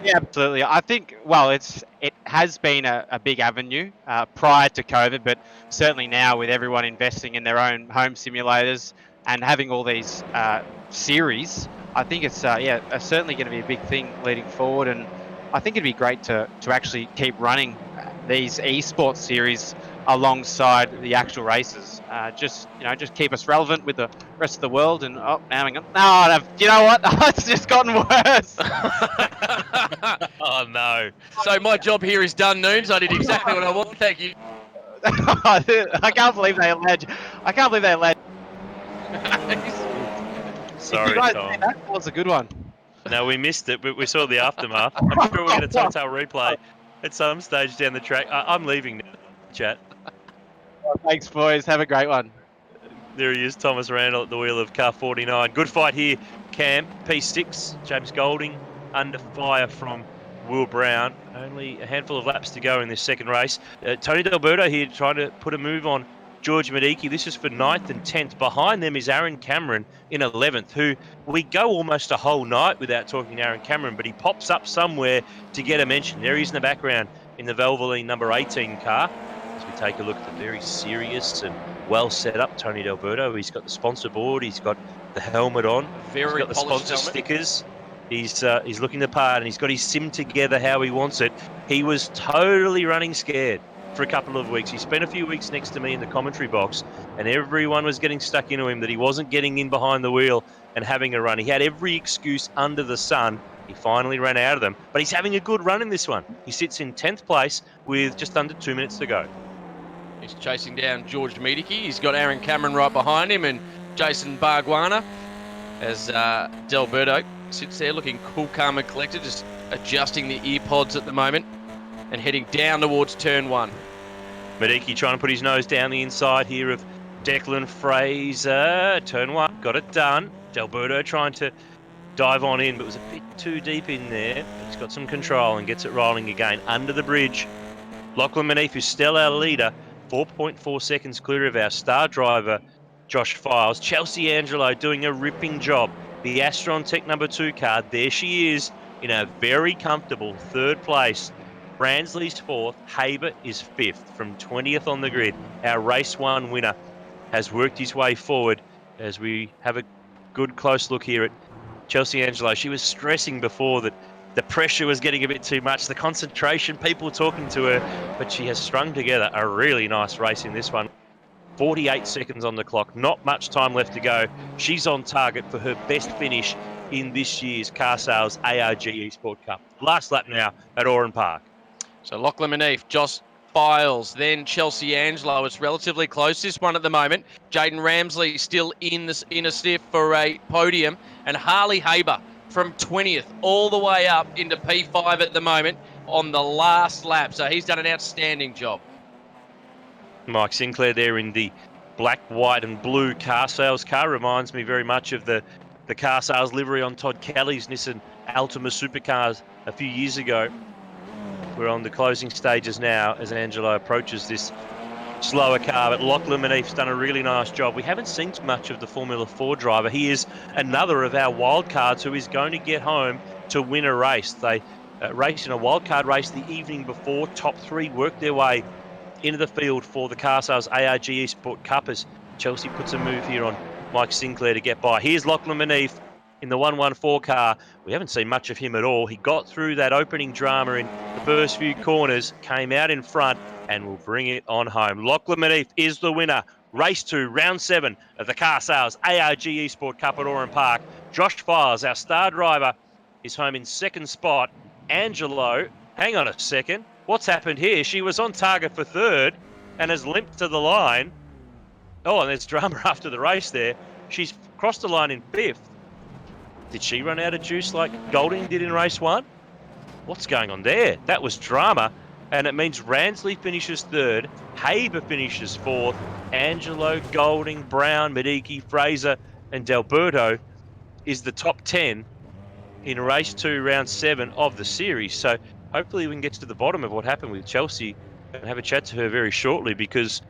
Yeah, absolutely. I think, well, it has been a big avenue prior to COVID, but certainly now with everyone investing in their own home simulators and having all these series, I think it's certainly going to be a big thing leading forward. And I think it'd be great to actually keep running these esports series alongside the actual races. Just keep us relevant with the rest of the world. And you know what? It's just gotten worse. Oh no! So my job here is done, Noons. I did exactly what I want. Thank you. I can't believe they allowed. Sorry, Tom. That was a good one. No, we missed it, but we saw the aftermath. I'm sure we'll get a Total replay at some stage down the track. I'm leaving now, chat. Thanks, boys. Have a great one. There he is, Thomas Randall at the wheel of car 49. Good fight here, Cam. P6, James Golding under fire from Will Brown. Only a handful of laps to go in this second race. Tony D'Alberto here trying to put a move on George Mediki. This is for 9th and 10th. Behind them is Aaron Cameron in 11th, who we go almost a whole night without talking to Aaron Cameron, but he pops up somewhere to get a mention. There he is in the background in the Valvoline number 18 car. As we take a look at the very serious and well set up Tony D'Alberto. He's got the sponsor board, he's got the helmet on, Very he's got the polished sponsor helmet. stickers. He's looking the part, and he's got his sim together how he wants it. He was totally running scared for a couple of weeks. He spent a few weeks next to me in the commentary box, and everyone was getting stuck into him that he wasn't getting in behind the wheel and having a run. He had every excuse under the sun. He finally ran out of them, but he's having a good run in this one. He sits in 10th place with just under 2 minutes to go. He's chasing down George Medicki. He's got Aaron Cameron right behind him and Jason Barguana as Delberto sits there looking cool, calm and collected, just adjusting the ear pods at the moment and heading down towards turn 1. Medicki trying to put his nose down the inside here of Declan Fraser. Turn 1, got it done. Delberto trying to dive on in, but was a bit too deep in there. He's got some control and gets it rolling again under the bridge. Lachlan Menif is still our leader, 4.4 seconds clear of our star driver, Josh Files. Chelsea Angelo doing a ripping job. The Astron Tech number 2 car, there she is in a very comfortable 3rd place. Bransley's 4th, Haber is 5th from 20th on the grid. Our race 1 winner has worked his way forward as we have a good close look here at Chelsea Angelo. She was stressing before that the pressure was getting a bit too much, the concentration, people talking to her, but she has strung together a really nice race in this one. 48 seconds on the clock, not much time left to go. She's on target for her best finish in this year's Car Sales ARG Esport Cup. Last lap now at Oran Park. So Lachlan Menif, Josh Files, then Chelsea Angelo. It's relatively close, this one at the moment. Jaden Ramsley still in a sniff for a podium, and Harley Haber from 20th all the way up into P5 at the moment on the last lap. So he's done an outstanding job. Mike Sinclair there in the black, white and blue Car Sales car. Reminds me very much of the Car Sales livery on Todd Kelly's Nissan Altima supercars a few years ago. We're on the closing stages now as Angelo approaches this slower car, but Lachlan Menif's done a really nice job. We haven't seen much of the Formula 4 driver. He is another of our wild cards who is going to get home to win a race. They raced in a wild card race the evening before. Top 3 worked their way into the field for the Car Sales ARG Esport Cup as Chelsea puts a move here on Mike Sinclair to get by. Here's Lachlan Menif in the 114 car. We haven't seen much of him at all. He got through that opening drama in the first few corners, came out in front and will bring it on home. Lachlan Menif is the winner. Race 2, round 7 of the Car Sales ARG Esport Cup at Oran Park. Josh Files, our star driver, is home in 2nd spot. Angelo, hang on a second. What's happened here? She was on target for 3rd and has limped to the line. Oh, and there's drama after the race there. She's crossed the line in 5th. Did she run out of juice like Golding did in race 1? What's going on there? That was drama. And it means Ransley finishes 3rd, Haber finishes 4th, Angelo, Golding, Brown, Medicki, Fraser and Delberto is the top 10 in race 2, round 7 of the series. So hopefully we can get to the bottom of what happened with Chelsea and have a chat to her very shortly, because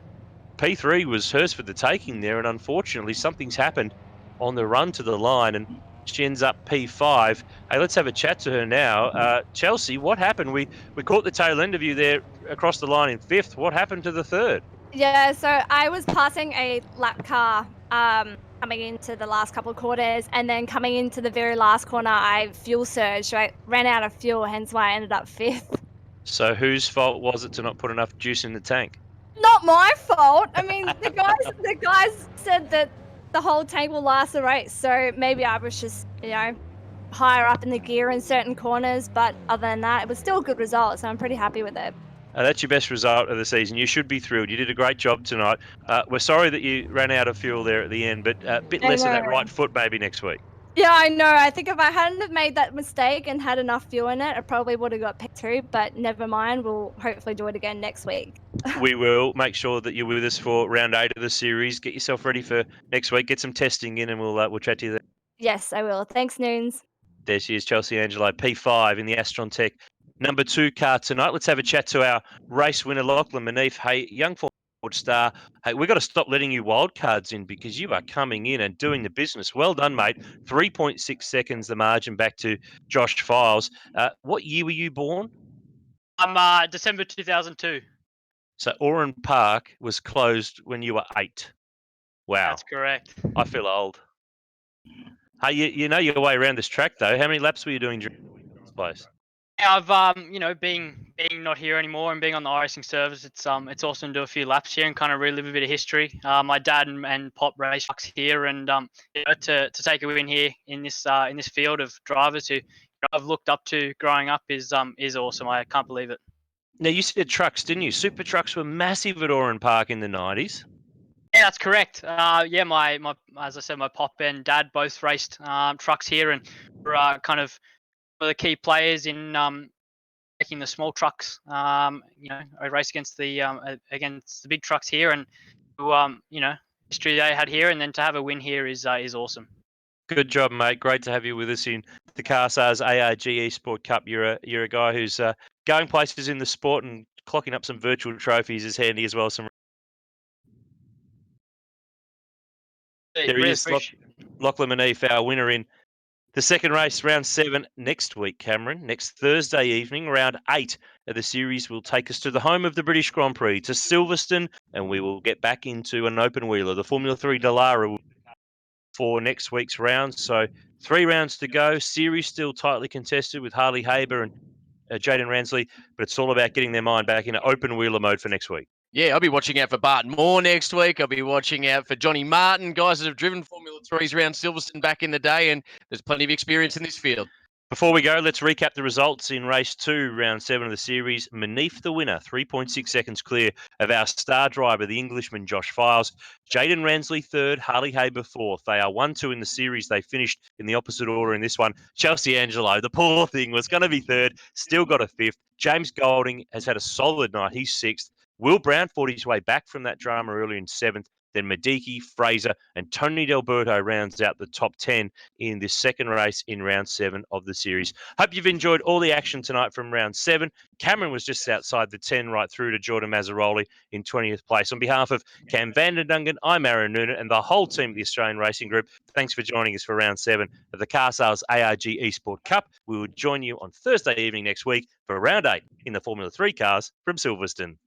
P3 was hers for the taking there, and unfortunately something's happened on the run to the line and she ends up P5. Hey, let's have a chat to her now. Chelsea, what happened? We caught the tail end of you there across the line in 5th. What happened to the 3rd? Yeah, so I was passing a lap car coming into the last couple of quarters, and then coming into the very last corner, I fuel surged. I ran out of fuel, hence why I ended up 5th. So whose fault was it to not put enough juice in the tank? Not my fault. I mean, the guys said that the whole tank will last the race, so maybe I was just, higher up in the gear in certain corners, but other than that, it was still a good result, so I'm pretty happy with it. That's your best result of the season. You should be thrilled. You did a great job tonight. We're sorry that you ran out of fuel there at the end, but a bit less of that right foot maybe next week. Yeah, I know. I think if I hadn't have made that mistake and had enough fuel in it, I probably would have got picked through, but never mind. We'll hopefully do it again next week. We will make sure that you're with us for round 8 of the series. Get yourself ready for next week. Get some testing in and we'll chat to you then. Yes, I will. Thanks, Noons. There she is, Chelsea Angelo, P5 in the Astron Tech number 2 car tonight. Let's have a chat to our race winner, Lachlan Menif. Hey, young Ford star. Hey, we've got to stop letting you wildcards in because you are coming in and doing the business. Well done, mate. 3.6 seconds the margin back to Josh Files. What year were you born? I'm December 2002. So Oran Park was closed when you were 8. Wow. That's correct. I feel old. Hey, you know your way around this track though. How many laps were you doing during this place? Yeah, I've being not here anymore and being on the iRacing service, it's awesome to do a few laps here and kind of relive a bit of history. My dad and Pop race trucks here, and to take a win here in this field of drivers who I've looked up to growing up is awesome. I can't believe it. Now you said trucks, didn't you? Super trucks were massive at Oran Park in the 90s. Yeah, that's correct. My as I said, my Pop and Dad both raced trucks here, and were kind of one of the key players in making the small trucks. I race against the big trucks here, and history they had here, and then to have a win here is awesome. Good job, mate. Great to have you with us in the CarSars ARG Esport Cup. You're a guy who's going places in the sport and clocking up some virtual trophies is handy as well. There he is, Lachlan Manif, our winner in the second race, round 7, next week, Cameron. Next Thursday evening, round 8 of the series will take us to the home of the British Grand Prix, to Silverstone, and we will get back into an open wheeler. The Formula 3 Dallara will for next week's round. So 3 rounds to go. Series still tightly contested with Harley Haber and Jaden Ransley, but it's all about getting their mind back into open wheeler mode for next week. Yeah, I'll be watching out for Barton Moore next week. I'll be watching out for Johnny Martin, guys that have driven Formula 3s around Silverstone back in the day, and there's plenty of experience in this field. Before we go, let's recap the results in race 2, round 7 of the series. Manif the winner, 3.6 seconds clear of our star driver, the Englishman Josh Files. Jaden Ransley third, Harley Haber fourth. They are 1-2 in the series. They finished in the opposite order in this one. Chelsea Angelo, the poor thing, was going to be third, still got a fifth. James Golding has had a solid night. He's sixth. Will Brown fought his way back from that drama earlier in 7th. Then Mediki, Fraser, and Tony D'Alberto rounds out the top 10 in this second race in round 7 of the series. Hope you've enjoyed all the action tonight from round 7. Cameron was just outside the 10, right through to Jordan Mazzaroli in 20th place. On behalf of Cam Vanderdungen, I'm Aaron Noonan, and the whole team of the Australian Racing Group, thanks for joining us for round 7 of the CarSales ARG Esport Cup. We will join you on Thursday evening next week for round 8 in the Formula 3 cars from Silverstone.